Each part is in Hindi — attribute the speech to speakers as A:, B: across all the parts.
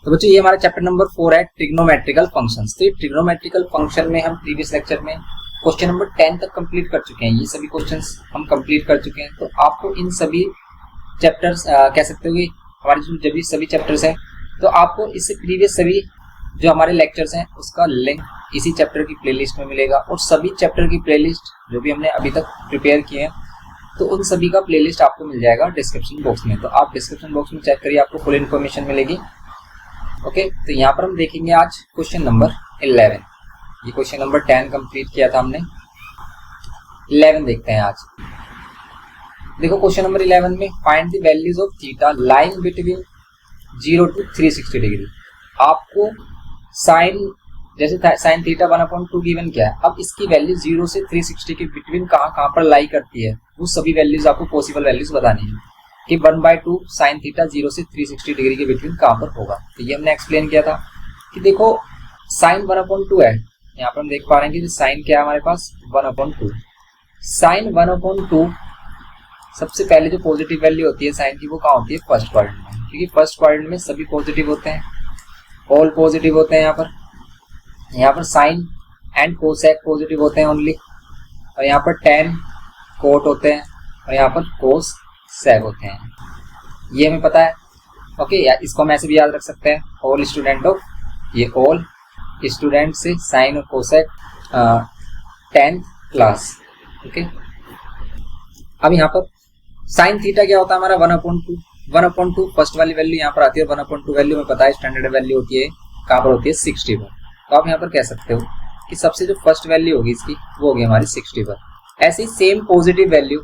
A: तो बच्चों ये हमारा चैप्टर नंबर 4 है ट्रिग्नोमेट्रिकल फंक्शंस। तो ये ट्रिग्नोमेट्रिकल फंक्शन में हम प्रीवियस लेक्चर में क्वेश्चन नंबर 10 तक कंप्लीट कर चुके हैं। ये सभी क्वेश्चंस हम कंप्लीट कर चुके हैं। तो आपको इन सभी चैप्टर्स कह सकते हो कि हमारे जो जब भी सभी चैप्टर्स हैं, तो आपको इससे प्रीवियस सभी जो हमारे लेक्चर्स हैं उसका लिंक इसी चैप्टर की प्लेलिस्ट में मिलेगा। और सभी चैप्टर की प्लेलिस्ट जो भी हमने अभी तक प्रिपेयर किए हैं, तो उन सभी का प्लेलिस्ट आपको मिल जाएगा डिस्क्रिप्शन बॉक्स में। तो आप डिस्क्रिप्शन बॉक्स में चेक करिए, आपको फुल इन्फॉर्मेशन मिलेगी। ओके, तो यहाँ पर हम देखेंगे आज क्वेश्चन नंबर 11। ये क्वेश्चन नंबर 10 कंप्लीट किया था हमने, 11 देखते हैं आज। देखो क्वेश्चन नंबर 11 में find the values of theta lying between 0 to 360 degree. आपको साइन जैसे साइन थीटा 1/2 गिवन किया है, अब इसकी वैल्यू 0 से 360 के बिटवीन कहाँ पर लाई करती है, वो सभी वैल्यूज आपको पॉसिबल वैल्यूज बतानी है कि 1/2 साइन थीटा 0 से 360 डिग्री के बिटवीन कहाँ पर होगा। तो ये हमने एक्सप्लेन किया था कि देखो साइन 1/2 है, यहाँ पर हम देख पा रहे हैं कि साइन क्या है हमारे पास 1/2। साइन 1/2 सबसे पहले जो पॉजिटिव वैल्यू होती है साइन की, वो कहाँ होती है फर्स्ट क्वाड्रेंट में, क्योंकि फर्स्ट क्वाड्रेंट में सभी पॉजिटिव होते हैं, ऑल पॉजिटिव होते हैं। यहाँ पर साइन एंड कोसेक पॉजिटिव होते हैं ओनली, और यहाँ पर टेन कोट होते हैं, और यहाँ पर कोस सेक होते हैं। ये हमें पता है। ओके, इसको हम ऐसे भी याद रख सकते हैं, ऑल स्टूडेंट ऑफ, ये ऑल स्टूडेंट से साइन और कोसेक 10th क्लास। ओके, अब यहाँ पर साइन थीटा क्या होता है हमारा 1/2। 1/2 फर्स्ट वाली वैल्यू यहाँ पर आती है, 1/2 वैल्यू में पता है स्टैंडर्ड वैल्यू होती है कहाँ पर होती है 60 पर। तो आप यहाँ पर कह सकते हो कि सबसे जो फर्स्ट वैल्यू होगी इसकी वो होगी हमारी 60 पर। ऐसी सेम पॉजिटिव वैल्यू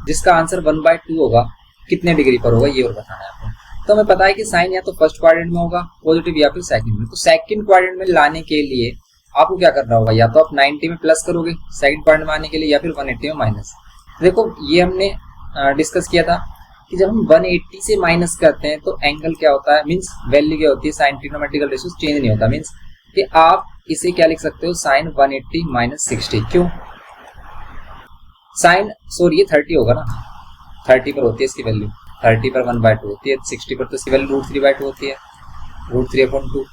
A: जिसका आंसर 1/2 होगा कितने डिग्री पर होगा ये और बताना है आपको। तो हमें पता है कि साइन या तो फर्स्ट क्वाड्रेंट में होगा पॉजिटिव या फिर सेकंड में। तो सेकंड क्वाड्रेंट में लाने के लिए आपको क्या करना होगा, या तो आप 90 में प्लस करोगे सेकंड क्वाड्रेंट में आने के लिए, या फिर 180 में माइनस। देखो ये हमने डिस्कस किया था कि जब हम 180 से माइनस करते हैं तो एंगल क्या होता है, मीन्स वैल्यू क्या होती है, साइन ट्रिग्नोमेट्रिकल रेशियो चेंज नहीं होता। मीन्स कि आप इसे क्या लिख सकते हो, साइन 180 माइनस 60। क्यों साइन, सॉरी ये 30 होगा ना, 30 पर होती है इसकी वैल्यू, 30 पर 1/2 होती है, 60 पर तो इसकी वैल्यू √3/2 होती है, √3/2।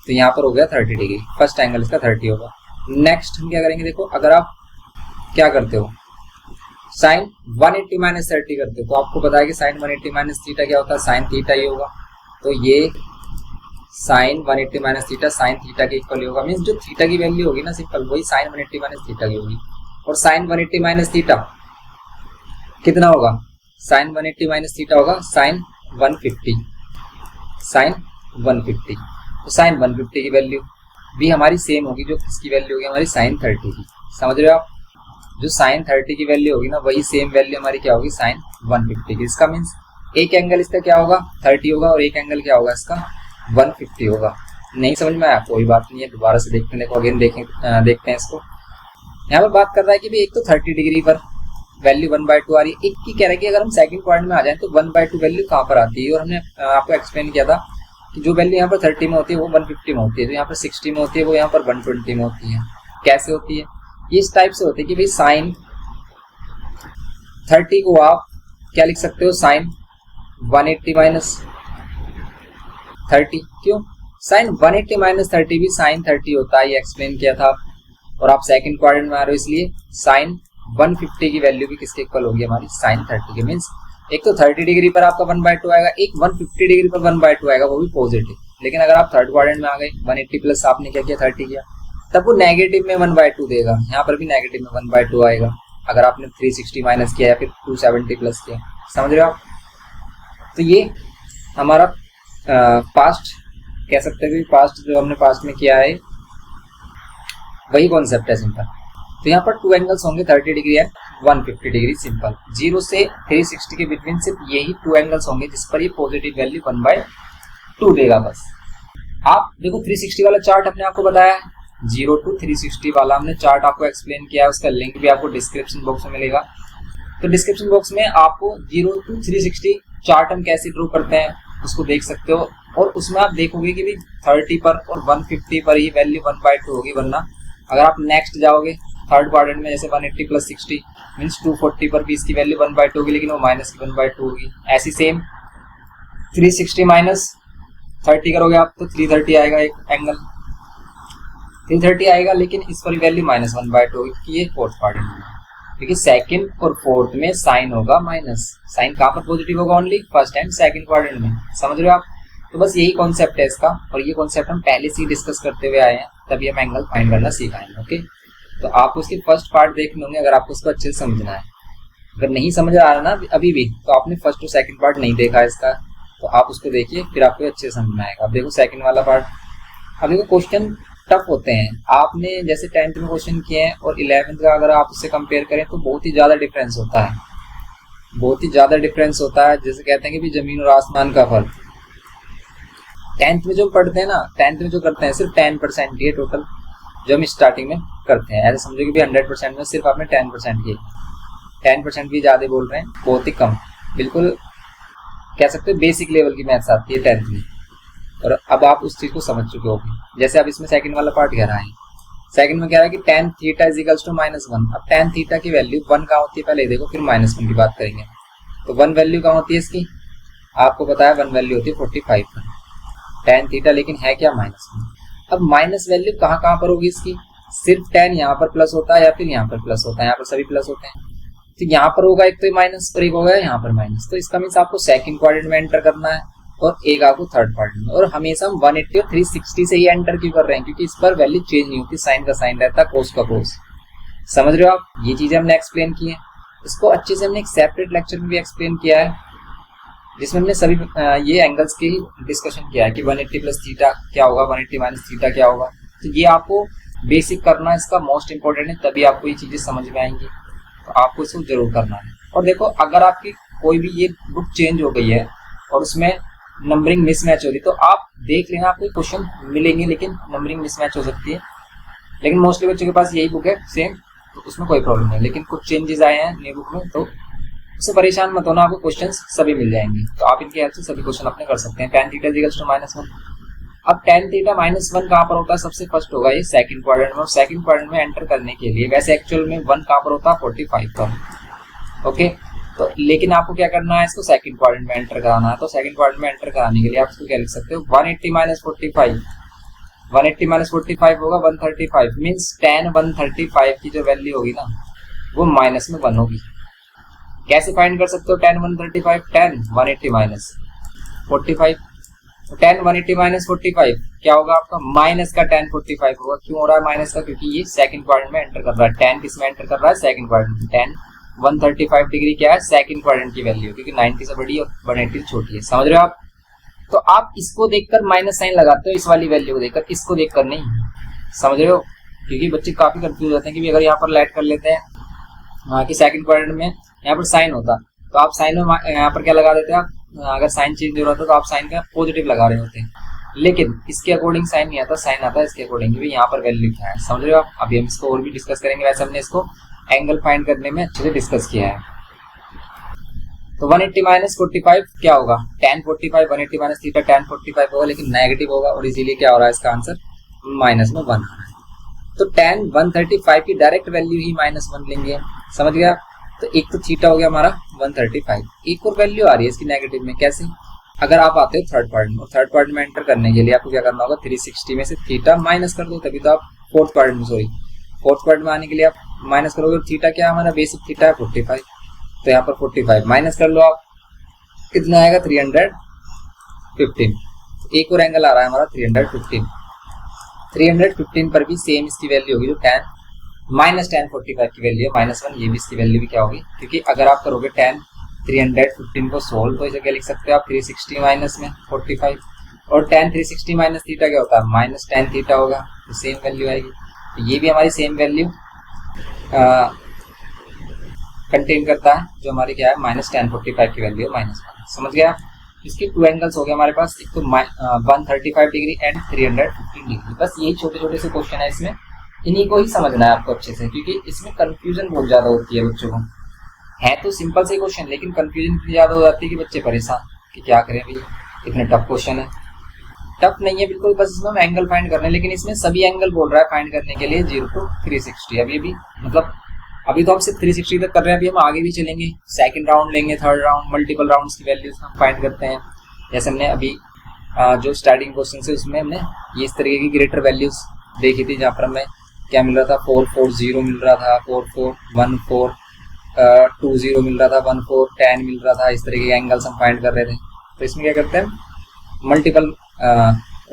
A: तो यहाँ पर हो गया 30 डिग्री, फर्स्ट एंगल इसका 30 होगा। नेक्स्ट हम क्या करेंगे, देखो अगर आप क्या करते हो साइन 180 माइनस 30 करते हो, तो आपको पता है कि साइन 180 माइनस थीटा क्या होता है, साइन थीटा ये होगा। तो ये sine 180 minus theta sine theta के इक्वल होगा। मीन्स जो थीटा की वैल्यू होगी ना सिंपल, वही साइन 180 माइनस थीटा की होगी। और साइन 180 माइनस थीटा कितना होगा, साइन 180 माइनस थीटा होगा साइन 150, साइन 150। तो साइन 150 की वैल्यू भी हमारी सेम होगी, जो किसकी वैल्यू होगी हमारी साइन 30 की। समझ रहे हो आप, जो साइन 30 की वैल्यू होगी ना, वही सेम वैल्यू हमारी क्या होगी साइन 150 की। इसका मीन्स एक एंगल इसका क्या होगा 30 होगा, और एक एंगल क्या होगा इसका 150 होगा। नहीं समझ में आया, कोई बात नहीं है, दोबारा से देखते हैं। देखो अगेन देखते हैं इसको। यहाँ पर बात कर रहा है कि भाई एक तो 30 डिग्री पर वैल्यू 1/2 आ रही है, एक की कह रहा है कि अगर हम सेकंड क्वाड्रेंट में आ जाए तो 1/2 वैल्यू कहाँ पर आती है। और हमने आपको एक्सप्लेन किया था कि जो वैल्यू यहाँ पर 30 में होती है वो 150 में होती है, जो यहाँ पर 60 में होती है वो यहाँ पर 120 में होती है। कैसे होती है, ये इस टाइप से होती है कि भाई साइन 30 को आप क्या लिख सकते हो, साइन 180 माइनस 30। क्यों, साइन 180 माइनस 30 भी साइन 30 होता है, ये एक्सप्लेन किया था। और आप सेकंड क्वाड्रेंट में आ रहे हो, इसलिए साइन 150 की वैल्यू भी किसके इक्वल होगी हमारी साइन 30 के। मीन्स एक तो 30 डिग्री पर आपका 1/2 आएगा, एक 150 डिग्री पर 1/2 आएगा, वो भी पॉजिटिव। लेकिन अगर आप थर्ड क्वाड्रेंट में आ गए, 180 प्लस आपने क्या किया 30 किया, तब वो नेगेटिव में 1/2 देगा। यहाँ पर भी नेगेटिव में 1/2 आएगा अगर आपने 360 माइनस किया या फिर 270 प्लस किया। समझ रहे हो आप। तो ये हमारा पास्ट कह सकते हैं कि पास्ट जो हमने पास्ट में किया है वही कॉन्सेप्ट है सिंपल। तो यहाँ पर 2 एंगल्स होंगे, 30 डिग्री है 150 डिग्री। सिंपल 0 से 360 के बिटवीन सिर्फ यही 2 एंगल्स होंगे जिस पर ये पॉजिटिव वैल्यू 1/2 देगा बस। आप देखो 360 वाला चार्ट अपने आपको बताया है, 0 to 360 वाला हमने चार्ट आपको एक्सप्लेन किया है, उसका लिंक भी आपको डिस्क्रिप्शन बॉक्स में मिलेगा। तो डिस्क्रिप्शन बॉक्स में आपको 0 to 360 चार्ट हम कैसे ड्रॉ करते हैं उसको देख सकते हो। और उसमें आप देखोगे कि 30 पर और 150 पर ही वैल्यू 1/2 होगी, वरना अगर आप नेक्स्ट जाओगे थर्ड क्वाड्रेंट में, जैसे 180 प्लस 60 मीन्स 240 पर भी इसकी वैल्यू 1/2 होगी, लेकिन वो माइनस की 1/2 होगी। ऐसी सेम 360 माइनस 30 करोगे आप तो 330 आएगा एक एंगल, 330 आएगा, लेकिन इस पर वैल्यू -1/2 होगी, ये फोर्थ क्वाड्रेंट में, क्योंकि सेकंड और फोर्थ में साइन होगा माइनस। साइन कहाँ पर पॉजिटिव होगा? Only first and second quadrant में। समझ रहे हो आप? तो बस यही कॉन्सेप्ट है इसका, और ये कॉन्सेप्ट हम पहले से ही डिस्कस करते हुए आए हैं, तभी हम एंगल फाइंड करना सिखाएंगे। ओके, तो आपको उसके फर्स्ट पार्ट देखने होंगे अगर आपको उसको अच्छे से समझना है। अगर नहीं समझ आ रहा ना अभी भी, तो आपने फर्स्ट और सेकंड पार्ट नहीं देखा इसका, तो आप उसको देखिए, फिर आपको अच्छे से समझ में आएगा। अब देखो सेकंड वाला पार्ट। अब देखो क्वेश्चन टफ होते हैं, आपने जैसे 10th में क्वेश्चन किए हैं और 11th का अगर आप उससे कंपेयर करें तो बहुत ही ज्यादा डिफरेंस होता है, बहुत ही ज्यादा डिफरेंस होता है। जैसे कहते हैं कि भी जमीन और आसमान का फर्क। 10th में जो पढ़ते हैं ना, 10th में जो करते हैं सिर्फ 10% ये टोटल जो हम स्टार्टिंग में करते हैं। ऐसे समझो कि भी 100% में सिर्फ आपने 10% किए, 10% भी ज्यादा बोल रहे हैं, बहुत ही कम, बिल्कुल कह सकते हैं बेसिक लेवल की मैथ्स आती है 10th में, और अब आप उस चीज को समझ चुके हो। जैसे अब इसमें सेकंड वाला पार्ट कह रहा है, सेकंड में कह रहा है कि tan theta is equals to -1। अब tan थीटा की वैल्यू 1 कहाँ होती है पहले देखो, फिर -1 की बात करेंगे। तो 1 वैल्यू कहाँ होती है इसकी? आपको पता है 1 वैल्यू होती है 45 tan थीटा, लेकिन है क्या -1। अब माइनस वैल्यू कहाँ कहाँ पर होगी इसकी? सिर्फ tan यहाँ पर प्लस होता है या फिर यहाँ पर प्लस होता है? यहाँ पर सभी प्लस होते हैं, तो यहाँ पर होगा एक तो माइनस और एक होगा यहाँ पर माइनस। तो इसका मीन्स आपको सेकंड क्वाड्रेंट में एंटर करना है और एक आपको थर्ड क्वाड्रेंट में। और हमेशा हम 180 और 360 से ही एंटर क्यों कर रहे हैं? क्योंकि इस पर वैल्यू चेंज नहीं होती, साइन का साइन रहता है, कोस का कोस। समझ रहे हो आप? ये चीजें हमने एक्सप्लेन की है, इसको अच्छे से हमने एक सेपरेट लेक्चर में भी एक्सप्लेन किया है, जिसमें हमने सभी ये एंगल्स की डिस्कशन किया है कि 180 प्लस थीटा क्या होगा, 180 माइनस थीटा क्या होगा। तो ये आपको बेसिक करना इसका मोस्ट इंपॉर्टेंट है, तभी आपको ये चीजें समझ में आएंगी, तो आपको इसको जरूर करना है। और देखो अगर आपकी कोई भी ये बुक चेंज हो गई है और उसमें नंबरिंग मिसमैच हो रही, तो आप देख लेना, आपको क्वेश्चन मिलेंगे लेकिन नंबरिंग मिसमैच हो सकती है, लेकिन मोस्टली बच्चों के पास यही बुक है सेम, तो उसमें कोई प्रॉब्लम नहीं। लेकिन कुछ चेंजेस आए हैं न्यू बुक में, तो उससे परेशान मत होना, आपको क्वेश्चंस सभी मिल जाएंगे, तो आप इनके हेल्प से सभी क्वेश्चन अपने कर सकते हैं। tan theta equals to -1। अब tan थीटा -1 कहाँ पर होता है? सबसे फर्स्ट होगा ये सेकंड क्वाड्रेंट में, और सेकंड क्वाड्रेंट में एंटर करने के लिए वैसे एक्चुअल में 1 कहाँ पर होता है? 45 पर। ओके, तो लेकिन आपको क्या करना है? इसको सेकंड क्वाड्रेंट में एंटर कराना है। तो सेकंड क्वाड्रेंट में एंटर कराने के लिए आप इसको क्या लिख सकते हो? 180 माइनस 45, 180 माइनस 45 होगा 135, मीन्स tan 135 की जो वैल्यू होगी ना वो माइनस में 1 होगी। कैसे फाइंड कर सकते हो tan 135? tan 180 minus 45, tan 180 minus 45 क्या होगा आपका? माइनस का tan 45 होगा। क्यों हो रहा है माइनस का? क्योंकि ये सेकंड क्वाड्रेंट में एंटर कर रहा है। tan किस में एंटर कर रहा है? सेकंड क्वाड्रेंट में। tan 135 डिग्री क्या है? सेकंड क्वाड्रेंट की वैल्यू, क्योंकि 90 से बड़ी और 180 छोटी है। समझ रहे हो आप? तो आप इसको देखकर माइनस साइन लगाते हो, इस वाली वैल्यू को देखकर, इसको देखकर नहीं। समझ रहे हो? क्योंकि बच्चे काफी कंफ्यूज होते हैं कि अगर यहाँ पर लाइट कर लेते हैं वहाँ की सेकंड क्वाड्रेंट में यहाँ पर साइन होता, तो आप साइन में यहाँ पर क्या लगा देते हैं? आप अगर साइन चेंज हो रहा था तो आप साइन का पॉजिटिव लगा रहे होते हैं, लेकिन इसके अकॉर्डिंग साइन नहीं आता, साइन आता है इसके अकॉर्डिंग भी यहाँ पर वैल्यू क्या है। समझ रहे हो आप? अभी हम इसको और भी डिस्कस करेंगे, वैसे हमने इसको एंगल फाइंड करने में अच्छे से डिस्कस किया है। तो 180 माइनस 45 क्या होगा? tan 45, 180 माइनस थीटा tan 45 होगा, लेकिन नेगेटिव होगा, और इसीलिए क्या हो रहा है इसका आंसर माइनस में 1 आ रहा है। तो tan 135 की डायरेक्ट वैल्यू ही -1 लेंगे। समझ गया? तो एक तो थीटा हो गया हमारा 135, एक और वैल्यू आ रही है इसकी नेगेटिव में। कैसे? अगर आप आते हो थर्ड पार्ट में, और थर्ड पार्ट में एंटर करने के लिए आपको क्या करना होगा? 360 में से थीटा माइनस कर दो, तभी तो आप फोर्थ पार्ट में आने के लिए आप माइनस करोगे। थीटा क्या हमारा बेसिक थीटा है 45, तो यहाँ पर 45 माइनस कर लो आप, कितना आएगा? 315। एक और एंगल आ रहा है हमारा 315 पर भी सेम इसकी वैल्यू होगी जो tan -tan 45 की वैल्यू है -1, ये भी इसकी वैल्यू भी क्या होगी? क्योंकि अगर आप करोगे tan 315 को सोल्व, तो इसे क्या लिख सकते हो आप? 360 माइनस में 45, और tan 360 माइनस थीटा क्या होता है? -tan थीटा होगा, तो सेम वैल्यू आएगी। तो ये भी हमारी सेम वैल्यू कंटेन करता है, जो हमारी क्या है? -tan 45 की वैल्यू है -1। समझ गया? इसके 2 एंगल्स हो गए हमारे पास, एक तो 135 डिग्री एंड 315 डिग्री। बस यही छोटे छोटे से क्वेश्चन है इसमें, इन्हीं को ही समझना है आपको अच्छे से, क्योंकि इसमें कंफ्यूजन बहुत ज्यादा होती है बच्चों को। है तो सिंपल से क्वेश्चन, लेकिन कंफ्यूजन इतनी ज्यादा हो जाती है कि बच्चे परेशान कि क्या करें भाई, इतने टफ क्वेश्चन है। टफ नहीं है बिल्कुल, बस इसमें हम एंगल फाइंड करने, लेकिन इसमें सभी एंगल बोल रहा है फाइंड करने के लिए 0 to 360। अभी भी मतलब अभी तो हम सिर्फ 360 तक कर रहे हैं, अभी हम आगे भी चलेंगे, सेकंड राउंड लेंगे, थर्ड राउंड, मल्टीपल राउंड्स की वैल्यूज हम फाइंड करते हैं। जैसे हमने अभी जो स्टार्टिंग क्वेश्चन है उसमें हमने ये इस तरीके की ग्रेटर वैल्यूज देखी थी, जहाँ पर हमें क्या मिल रहा था 440 मिल रहा था, 441420 मिल रहा था, 1410 मिल रहा था। इस तरीके के एंगल्स हम फाइंड कर रहे थे। तो इसमें क्या करते हैं, मल्टीपल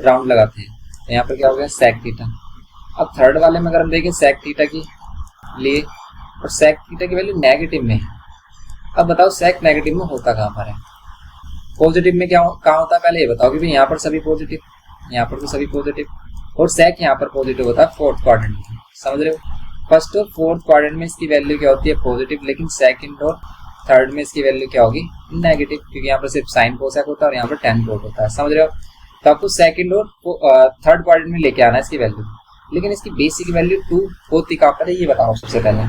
A: राउंड लगाते हैं। तो यहाँ पर क्या हो गया सेक थीटा। अब थर्ड वाले में अगर हम देखें सेक थीटा की लिए, और सेक थीटा की वैल्यू नेगेटिव में है। अब बताओ सेक नेगेटिव में होता कहाँ पर है, पॉजिटिव में क्या कहाँ होता है, पहले ये बताओ कि भाई यहाँ पर सभी पॉजिटिव, यहाँ पर तो सभी पॉजिटिव, और सेक यहाँ पर पॉजिटिव होता है फोर्थ क्वाड्रेंट में। समझ रहे हो, फर्स्ट और फोर्थ क्वाड्रेंट में इसकी वैल्यू क्या होती है पॉजिटिव, लेकिन सेकंड और थर्ड में इसकी वैल्यू क्या होगी नेगेटिव, क्योंकि यहाँ पर सिर्फ साइन कोसेक होता है और यहाँ पर टेन कोट होता है। समझ रहे हो, तो आपको सेकंड और थर्ड क्वाड्रेंट में लेके आना है इसकी वैल्यू, लेकिन इसकी बेसिक वैल्यू 2 होती कहाँ पर है ये बताओ सबसे पहले।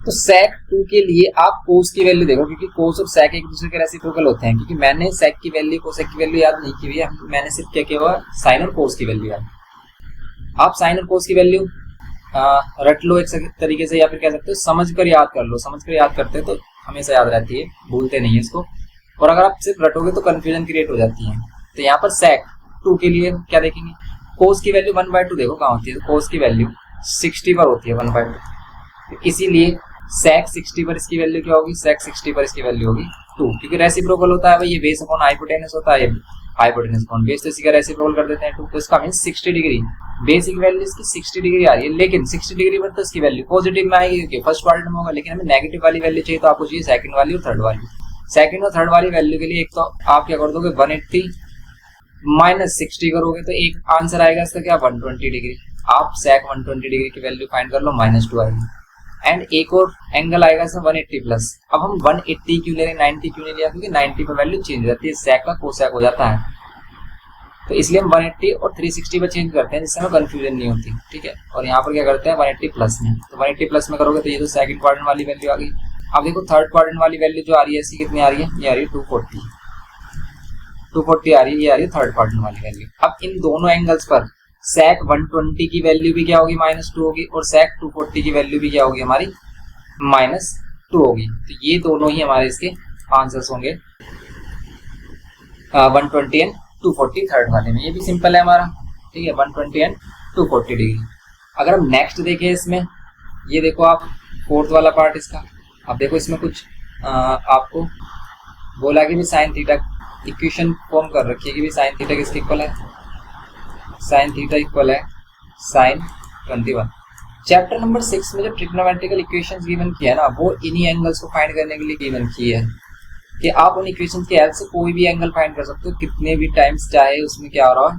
A: तो सेक 2 के लिए आप कोस की वैल्यू देखो, क्योंकि कोस और सेक एक दूसरे के रेसिप्रोकल होते हैं। क्योंकि मैंने सेक की वैल्यू कोसेक की वैल्यू याद नहीं की हुई है, मैंने सिर्फ क्या किया हुआ साइन और कोस की वैल्यू याद। आप साइन और कोस की वैल्यू रट लो एक तरीके से, या फिर कह सकते हो समझ कर याद कर लो। समझ कर याद करते तो हमेशा याद रहती है, भूलते नहीं है इसको। और अगर आप सिर्फ रटोगे तो कंफ्यूजन क्रिएट हो जाती है। तो यहाँ पर सेक 2 के लिए क्या देखेंगे, कोस की वैल्यू 1/2 देखो कहाँ होती है। तो कोस की वैल्यू 60 पर होती है 1/2, तो इसीलिए सेक 60 पर इसकी वैल्यू क्या होगी, सेक 60 पर इसकी वैल्यू होगी 2, क्योंकि रेसिप्रोकल होता है भाई, ये बेस अपॉन हाइपोटेनस होता है, हाइपोटेनस अपॉन बेस, तो इसी का रेसिप्रोकल कर देते हैं 2। तो इसका मीन 60 डिग्री बेसिक वैल्यू इसकी 60 डिग्री आ रही है, लेकिन 60 डिग्री पर तो इसकी वैल्यू पॉजिटिव में आएगी क्योंकि फर्स्ट क्वाड्रेंट में होगा। लेकिन हमें नेगेटिव वाली वैल्यू चाहिए, तो आपको चाहिए सेकंड वाली और थर्ड वाली। सेकंड और थर्ड वाली वैल्यू के लिए एक तो आप क्या कर दोगे 180 माइनस 60 करोगे, तो एक आंसर आएगा इसका क्या 120 डिग्री। आप सेक 120 डिग्री की वैल्यू फाइंड कर लो, -2 आएगी। एंड एक और एंगल आएगा इसमें 180 प्लस। अब हम 180 क्यों ले रहे हैं, 90 क्यों नहीं लिया, क्योंकि 90 पर वैल्यू चेंज हो जाती है, सेक का कोसेक हो जाता है, तो इसलिए हम 180 और 360 पर चेंज करते हैं, जिससे हमें कंफ्यूजन नहीं होती। ठीक है, और यहाँ पर क्या करते हैं 180 प्लस में, तो 180 प्लस में करोगे तो ये तो सेकंड क्वाड्रेंट वाली वैल्यू आ गई। अब देखो थर्ड क्वाड्रेंट वाली वैल्यू जो आ रही है इसकी कितनी आ रही है, ये आ रही है 240 आ रही है, ये आ रही है थर्ड क्वाड्रेंट वाली वैल्यू। अब इन दोनों एंगल्स पर सेक 120 की वैल्यू भी क्या होगी -2 होगी, और सेक 240 की वैल्यू भी क्या होगी हमारी -2 होगी। तो ये दोनों ही हमारे इसके आंसर्स होंगे 120 एंड 240 थर्ड वाले में। ये भी सिंपल है हमारा, ठीक है, 120 एंड 240 डिग्री। अगर हम नेक्स्ट देखें इसमें, ये देखो आप फोर्थ वाला पार्ट इसका। अब देखो इसमें कुछ आपको बोला कि भी साइन थीटा इक्वेशन फॉर्म कर रखी है कि भी साइन थीटा किसके इक्वल है, साइन थीटा इक्वल है साइन 21। चैप्टर नंबर 6 में जो ट्रिग्नोमेट्रिकल इक्वेशंस गिवन किया है ना, वो इन्हीं एंगल्स को फाइंड करने के लिए गिवन की है कि आप उन इक्वेशंस की हेल्प से कोई भी एंगल फाइंड कर सकते हो, कितने भी टाइम्स चाहे उसमें क्या हो रहा है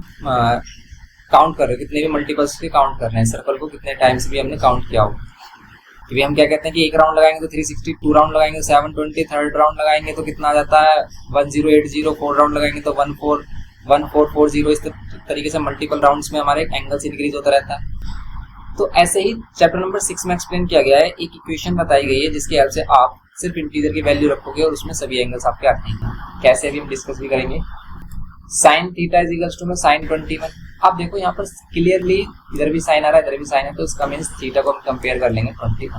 A: काउंट कर रहे हो, कितने भी मल्टीपल्स के काउंट कर रहे हैं, सर्कल को कितने टाइम्स भी हमने काउंट किया हो। कि हम क्या कहते हैं कि एक राउंड लगाएंगे तो 360, 2 राउंड लगाएंगे तो 720, थर्ड राउंड लगाएंगे तो कितना आ जाता है 1080, 4 राउंड लगाएंगे तो 1440। इस तरीके से मल्टीपल राउंड्स में हमारे एंगल्स इंक्रीज होता रहता है। तो ऐसे ही चैप्टर नंबर 6 में एक्सप्लेन किया गया है, एक इक्वेशन बताई गई है जिसकी हेल्प से आप सिर्फ इंटीजर की वैल्यू रखोगे और उसमें सभी एंगल्स आपके आते हैं। कैसे अभी हम डिस्कस भी करेंगे। Sine theta is equals to में साइन 21। अब देखो यहाँ पर क्लियरली इधर भी साइन आ रहा है, इधर भी साइन है, तो इसका मीन्स थीटा को हम कंपेयर कर लेंगे 21।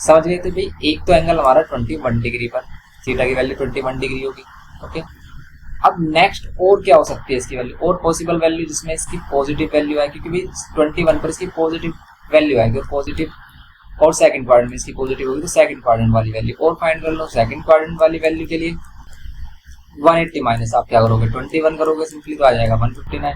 A: समझ गए, तो भाई एक तो एंगल हमारा 21 डिग्री पर, थीटा की वैल्यू 21 डिग्री होगी। ओके, अब नेक्स्ट और क्या हो सकती है इसकी वैल्यू, और पॉसिबल वैल्यू जिसमें इसकी पॉजिटिव वैल्यू है, क्योंकि भाई 21 पर इसकी पॉजिटिव वैल्यू आएगी, और पॉजिटिव और सेकंड क्वाड्रेंट में इसकी पॉजिटिव होगी, तो सेकंड क्वाड्रेंट वाली वैल्यू और फाइंड कर लो। सेकंड क्वाड्रेंट वाली वैल्यू के लिए 180 माइनस आप क्या करोगे 21 करोगे, सिंपली तो आ जाएगा 159।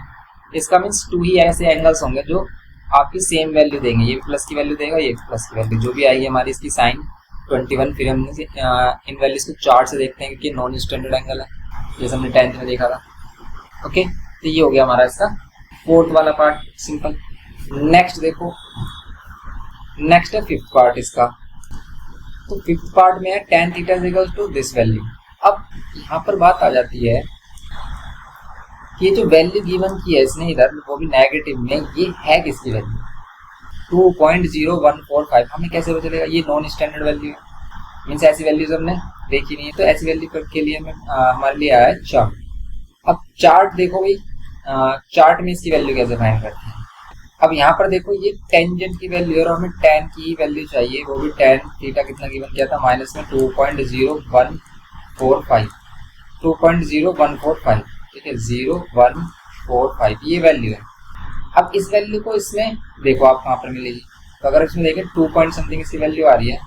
A: इसका मीन्स 2 ही ऐसे एंगल्स होंगे जो आपकी सेम वैल्यू देंगे, ये प्लस की वैल्यू देगा, ये प्लस की वैल्यू जो भी आएगी हमारी इसकी साइन 21। फिर हम इन वैल्यूज को चार्ट से देखते हैं क्योंकि नॉन स्टैंडर्ड एंगल है, जैसे हमने 10th में देखा था। ओके, तो ये हो गया हमारा इसका फोर्थ वाला पार्ट, सिंपल। नेक्स्ट देखो, नेक्स्ट है फिफ्थ पार्ट इसका। तो फिफ्थ पार्ट में है tan theta is equal to this value. अब यहाँ पर बात आ जाती है कि ये जो वैल्यू गिवन की है इसने इधर, वो भी नेगेटिव में, ये है किसकी वैल्यू 2.0145। हमें कैसे पता चलेगा, ये नॉन स्टैंडर्ड वैल्यू है, मीन्स ऐसी वैल्यूज हमने देखी नहीं है। तो ऐसी वैल्यू के लिए हमें हमारे लिए आया है चार्ट। अब चार्ट देखो भाई, चार्ट में इसकी वैल्यू कैसे फाइंड करते हैं। अब यहाँ पर देखो ये टेंजेंट की वैल्यू है और हमें tan की वैल्यू चाहिए, वो भी tan थीटा कितना गिवन किया था माइनस में 2.0145। ठीक है 0 1 4 5 ये वैल्यू है। अब इस वैल्यू को इसमें देखो आप कहाँ पर मिलेगी, तो अगर इसमें देखें 2 पॉइंट समथिंग इसकी वैल्यू आ रही है,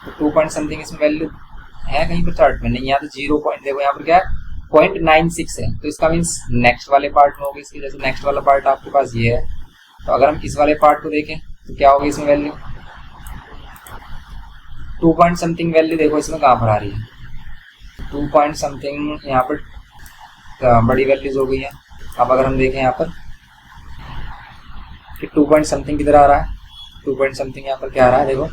A: तो 2 पॉइंट समथिंग इसमें वैल्यू है कहीं पर चार्ट में नहीं, यहाँ तो 0 पॉइंट देखो यहाँ पर क्या है 0.96 है, तो इसका मीन्स नेक्स्ट वाले पार्ट में होगी इसकी, जैसे नेक्स्ट वाला पार्ट आपके पास ये है, तो अगर हम इस वाले पार्ट को देखें तो क्या होगी इसमें वैल्यू 2 पॉइंट समथिंग वैल्यू देखो इसमें कहाँ पर आ रही है 2 पॉइंट समथिंग, यहाँ पर बड़ी वैल्यूज हो गई है। अब अगर हम देखें यहाँ पर कि 2 पॉइंट समथिंग किधर आ रहा है, 2 पॉइंट समथिंग यहाँ पर क्या आ रहा है देखो,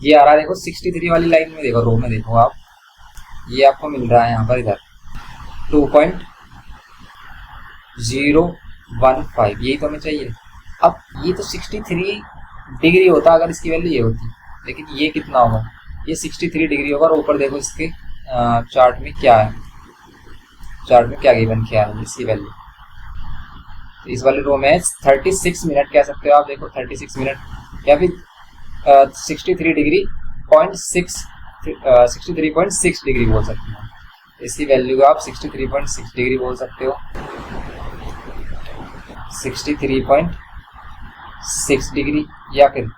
A: ये आ रहा है देखो 63 वाली लाइन में, देखो रो में देखो आप, ये आपको मिल रहा है यहाँ पर इधर 2.015, यही तो हमें चाहिए। अब ये तो 63 डिग्री होता अगर इसकी वैल्यू ये होती, लेकिन ये कितना होगा, ये 63 डिग्री होगा। और ऊपर देखो इसके चार्ट में क्या है, चार्ट में क्या गिवन किया है इसकी वैल्यू, तो इस वाले रो में 36 मिनट कह सकते हो आप, देखो 36 मिनट या फिर 63 डिग्री 63.6 डिग्री बोल सकते हो, इसकी वैल्यू को आप 63.6 डिग्री बोल सकते हो, 63.6 डिग्री या फिर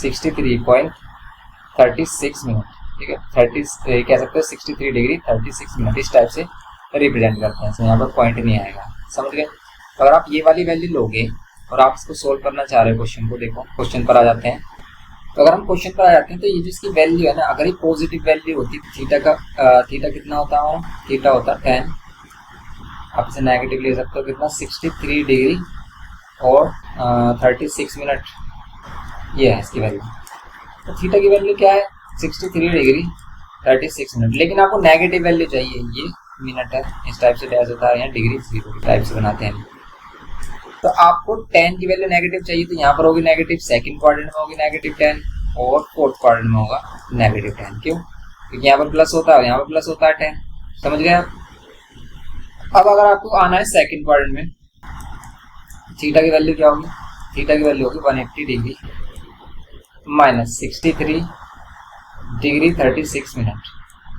A: 63.36 मिनट, ठीक है 30 कह सकते हो 63 डिग्री 36 मिनट, इस टाइप से रिप्रेजेंट करते हैं। यहाँ पर पॉइंट नहीं आएगा, समझ गए। अगर आप ये वाली वैल्यू लोगे और आप इसको सोल्व करना चाह रहे हो क्वेश्चन को, देखो क्वेश्चन पर आ जाते हैं, तो अगर हम क्वेश्चन पर आ जाते हैं तो ये जो इसकी वैल्यू है ना, अगर ये पॉजिटिव वैल्यू होती तो थीटा कितना होता है, थीटा होता 10, आप इसे नेगेटिव ले सकते हो कितना 63 डिग्री और 36 मिनट, ये है इसकी वैल्यू। तो थीटा की वैल्यू क्या है 63 डिग्री 36 मिनट, लेकिन आपको नेगेटिव वैल्यू चाहिए, ये मिनट है इस टाइप से डैश होता है, यहाँ डिग्री 0 टाइप से बनाते हैं। तो आपको 10 की वैल्यू नेगेटिव चाहिए, तो यहाँ पर होगी नेगेटिव, सेकंड क्वाड्रेंट में होगी नेगेटिव 10 और फोर्थ क्वाड्रेंट में होगा नेगेटिव 10। क्यों? क्योंकि यहाँ पर प्लस होता है, यहाँ पर प्लस होता है 10, समझ गए आप। अब अगर आपको आना है सेकंड क्वाड्रेंट में, थीटा की वैल्यू क्या होगी, थीटा की वैल्यू होगी 180 डिग्री माइनस 63 डिग्री 36 मिनट।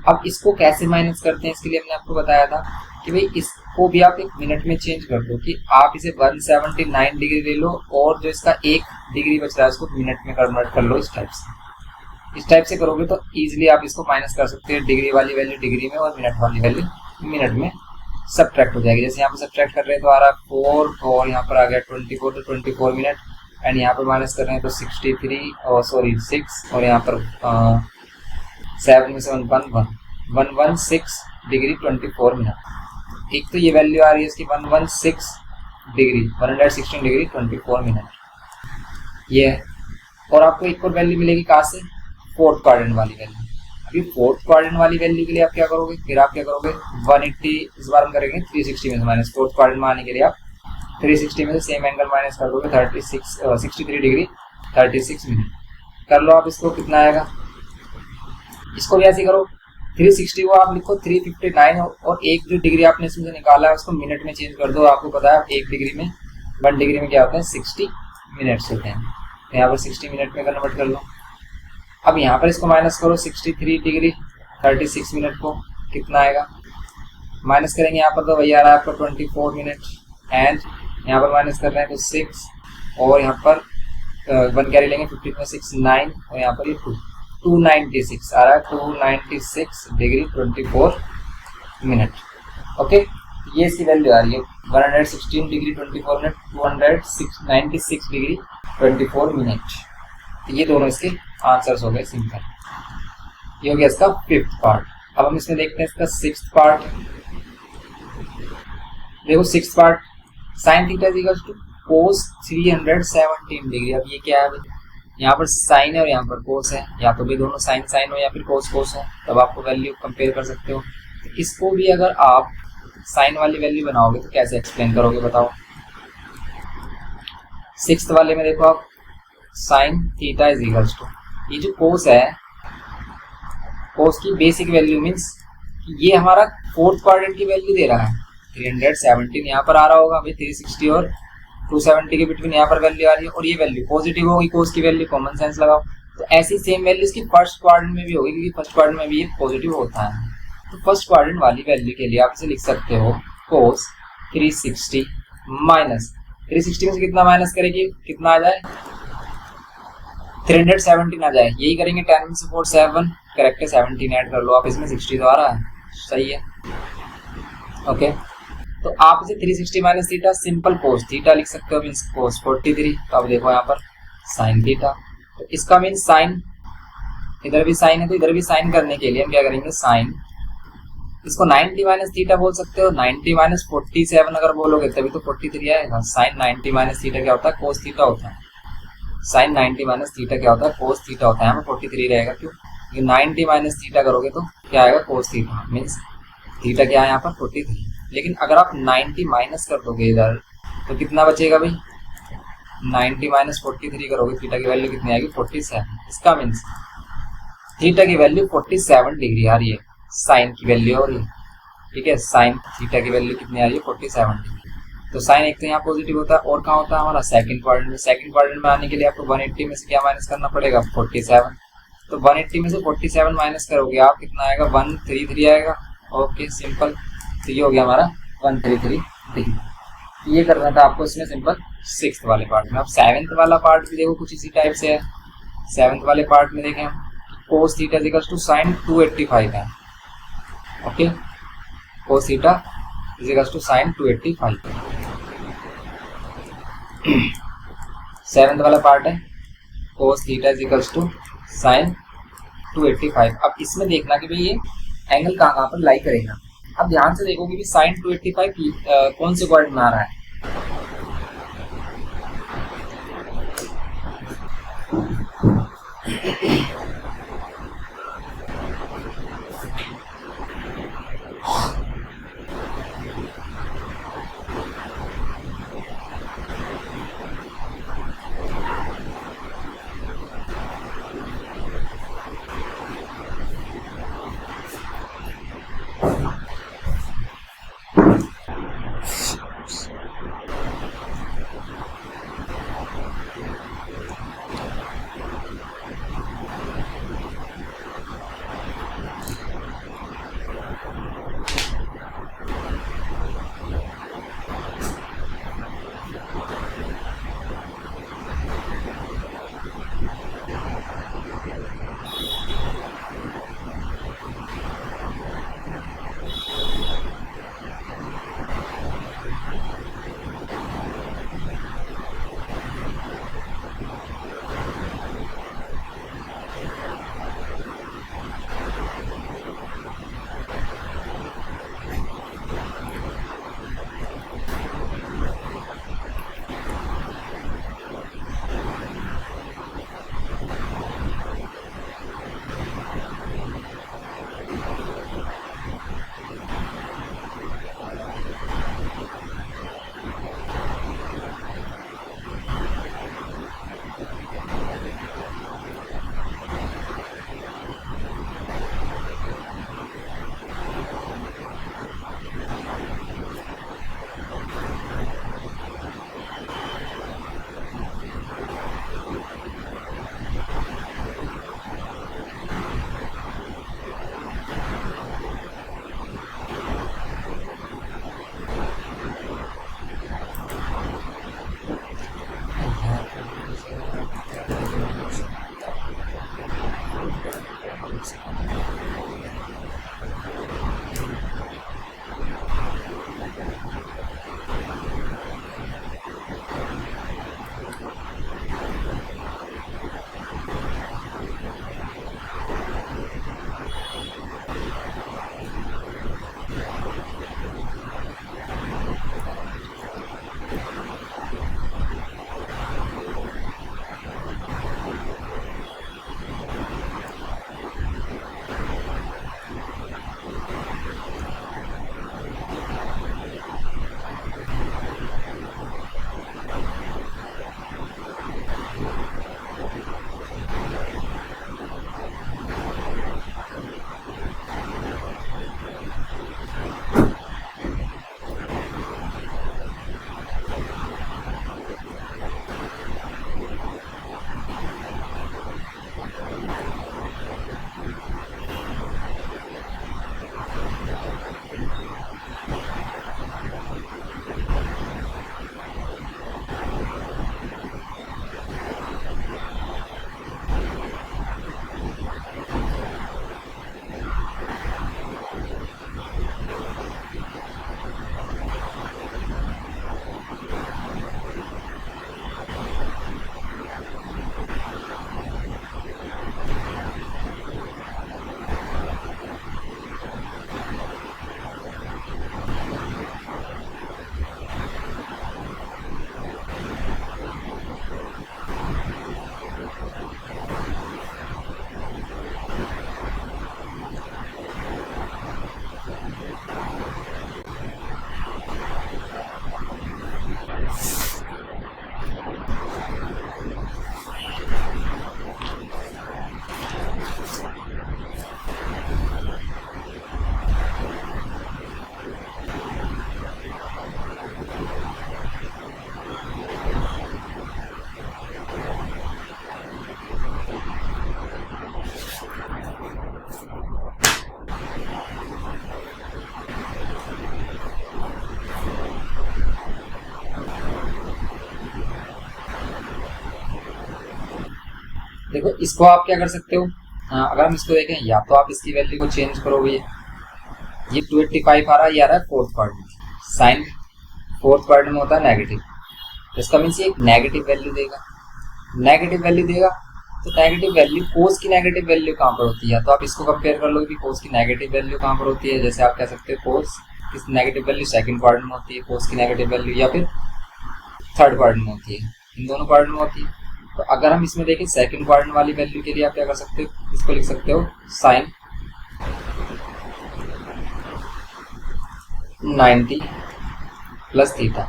A: अब इसको कैसे माइनस करते हैं, इसके लिए हमने आपको बताया था कि भाई इसको भी आप एक मिनट में चेंज कर दो, कि आप इसे 179 डिग्री ले लो और जो इसका 1 डिग्री बच रहा है उसको मिनट में कन्वर्ट कर लो, इस टाइप से करोगे तो इजीली आप इसको माइनस कर सकते हैं, डिग्री वाली वैल्यू डिग्री में और मिनट वाली वैल्यू मिनट में सब्ट्रैक्ट हो जाएगी। जैसे यहाँ पर सब्ट्रैक्ट कर रहे हैं तो आ रहा है 4 और यहाँ पर आ गया 24 तो 24 मिनट, एंड यहाँ पर माइनस कर रहे हैं तो 63 और 6 और यहाँ पर 7 में से 116 डिग्री 24 मिनट। एक तो ये वैल्यू आ रही है इसकी 116 डिग्री 116 डिग्री 24 मिनट ये है। और आपको एक और वैल्यू मिलेगी कहाँ से, फोर्थ क्वाड्रेंट वाली वैल्यू। अभी फोर्थ क्वाड्रेंट वाली वैल्यू के लिए आप क्या करोगे, फिर आप क्या करोगे 180 इस बार हम करेंगे 360 में से माइनस, फोर्थ क्वाड्रेंट में आने के लिए आप 360 में से सेम एंगल माइनस कर दोगे 63 डिग्री 36 मिनट। कर लो आप इसको, कितना आएगा, इसको भी ऐसे करो 360 को आप लिखो 359 और एक जो डिग्री आपने इसमें से निकाला है उसको मिनट में चेंज कर दो। आपको पता है 1 डिग्री में 1 डिग्री में क्या होता है 60 मिनट्स होते हैं, तो यहाँ पर 60 मिनट में कन्वर्ट कर लो। अब यहाँ पर इसको माइनस करो 63 डिग्री 36 मिनट को, कितना आएगा, माइनस करेंगे यहाँ पर तो वही आ रहा है आपका 24 मिनट, एंड यहाँ पर माइनस कर रहे हैं तो 6 और यहाँ पर 1 कैरी लेंगे 15 में 6 9 और यहाँ पर ये 296 आ रहा है 296 डिग्री 24 मिनट। ओके, ये इसकी वैल्यू आ रही है 116 डिग्री 24 मिनट 296 डिग्री 24 मिनट। तो ये दोनों इसके आंसर्स हो गए सिंपल। ये हो गया इसका फिफ्थ पार्ट। अब हम इसमें देखते हैं इसका सिक्स्थ पार्ट। देखो sixth part, sine theta is equal to cos 317 degree. अब ये क्या है, यहाँ पर साइन है और यहाँ पर कोस है, या तो भी दोनों साइन साइन हो या फिर कोस कोस हो, तब आपको वैल्यू कंपेयर कर सकते हो। तो इसको भी अगर आप साइन वाली वैल्यू बनाओगे तो कैसे एक्सप्लेन करोगे बताओ। सिक्स्थ वाले में देखो आप, sine theta is equal to, ये जो कोस है, कोस की बेसिक वैल्यू मीन्स ये हमारा फोर्थ क्वाड्रेंट की वैल्यू दे रहा है 317, यहाँ पर आ रहा होगा भाई 360 और 270 के बिटवीन यहाँ पर वैल्यू आ रही है, और ये वैल्यू पॉजिटिव होगी कोस की वैल्यू, कॉमन सेंस लगाओ। तो ऐसी सेम वैल्यू इसकी फर्स्ट क्वाड्रेंट में भी होगी, क्योंकि फर्स्ट क्वाड्रेंट में भी ये पॉजिटिव होता है। तो फर्स्ट क्वाड्रेंट वाली वैल्यू के लिए आप इसे लिख सकते हो cos 360 माइनस 360 में से कितना माइनस करेगी, कितना आ जाए 317 आ जाए। यही करेंगे 10 में से 4 7, करेक्ट है 17 ऐड कर लो आप इसमें, 60 तो आ रहा है, सही है। ओके तो आप इसे 360 minus theta simple cos theta लिख सकते हो, मीन्स कोस 43। तो अब देखो यहाँ पर साइन थीटा, तो इसका मीन्स साइन, इधर भी साइन है तो इधर भी साइन करने के लिए हम क्या करेंगे साइन, इसको 90 माइनस थीटा बोल सकते हो, 90 माइनस 47 अगर बोलोगे तभी तो 43 आएगा। साइन 90 माइनस थीटा क्या होता है, कोस थीटा होता है। साइन 90 माइनस थीटा क्या होता है, कोस थीटा होता है। यहाँ पर 43 रहेगा, क्यों, ये 90 माइनस थीटा करोगे तो क्या आएगा, कोस थीटा, मीन्स थीटा क्या है यहाँ पर 43। लेकिन अगर आप 90 माइनस कर दोगे इधर तो कितना बचेगा भाई, 90 माइनस 43 करोगे, थीटा की वैल्यू कितनी आएगी 47। इसका मीन्स थीटा की वैल्यू 47 डिग्री आ रही है, साइन की वैल्यू हो रही है, ठीक है। साइन थीटा की वैल्यू कितनी आ रही है 47 डिग्री। तो साइन एक तो यहाँ पॉजिटिव होता है, और कहाँ होता है हमारा सेकंड क्वाड्रेंट में। सेकंड क्वाड्रेंट में आने के लिए आपको 180 में से क्या माइनस करना पड़ेगा 47। तो 180 में से 47 माइनस करोगे आप, कितना आएगा 133 आएगा। ओके सिंपल, तो ये हो गया हमारा 133 डिग्री। ये करना था आपको इसमें सिंपल सिक्स्थ वाले पार्ट में। अब सेवेंथ वाला पार्ट भी देखो कुछ इसी टाइप से है। सेवेंथ वाले पार्ट में देखें हम, cos theta equals to sine 285 है। Okay cos theta equals to sine 285। Seventh वाला पार्ट है cos theta equals to sine 285। अब इसमें देखना कि भाई ये एंगल कहाँ पर लाई करेगा। अब ध्यान से देखोगे कि साइन 285 कौन से क्वाड्रेंट में आ रहा है। देखो इसको आप क्या कर सकते हो, अगर हम इसको देखें या तो आप इसकी वैल्यू को चेंज करोगे, ये 285 आ रहा है, ये आ रहा है fourth quadrant, sine fourth quadrant में होता है नेगेटिव, तो इसका मीन्स ये एक नेगेटिव वैल्यू देगा, नेगेटिव वैल्यू देगा। तो नेगेटिव वैल्यू, कोस की नेगेटिव वैल्यू कहाँ पर होती है, तो आप इसको कंपेयर कर लो कि कोस की नेगेटिव वैल्यू कहाँ पर होती है। जैसे आप कह सकते हो कोस की नेगेटिव वैल्यू सेकंड क्वाड्रेंट में होती है, कोस की नेगेटिव वैल्यू या फिर थर्ड क्वाड्रेंट में होती है, इन दोनों क्वाड्रेंट में होती है। तो अगर हम इसमें देखें सेकंड क्वाड्रेंट वाली वैल्यू के लिए आप क्या कर सकते हो, इसको लिख सकते हो sine 90 plus theta.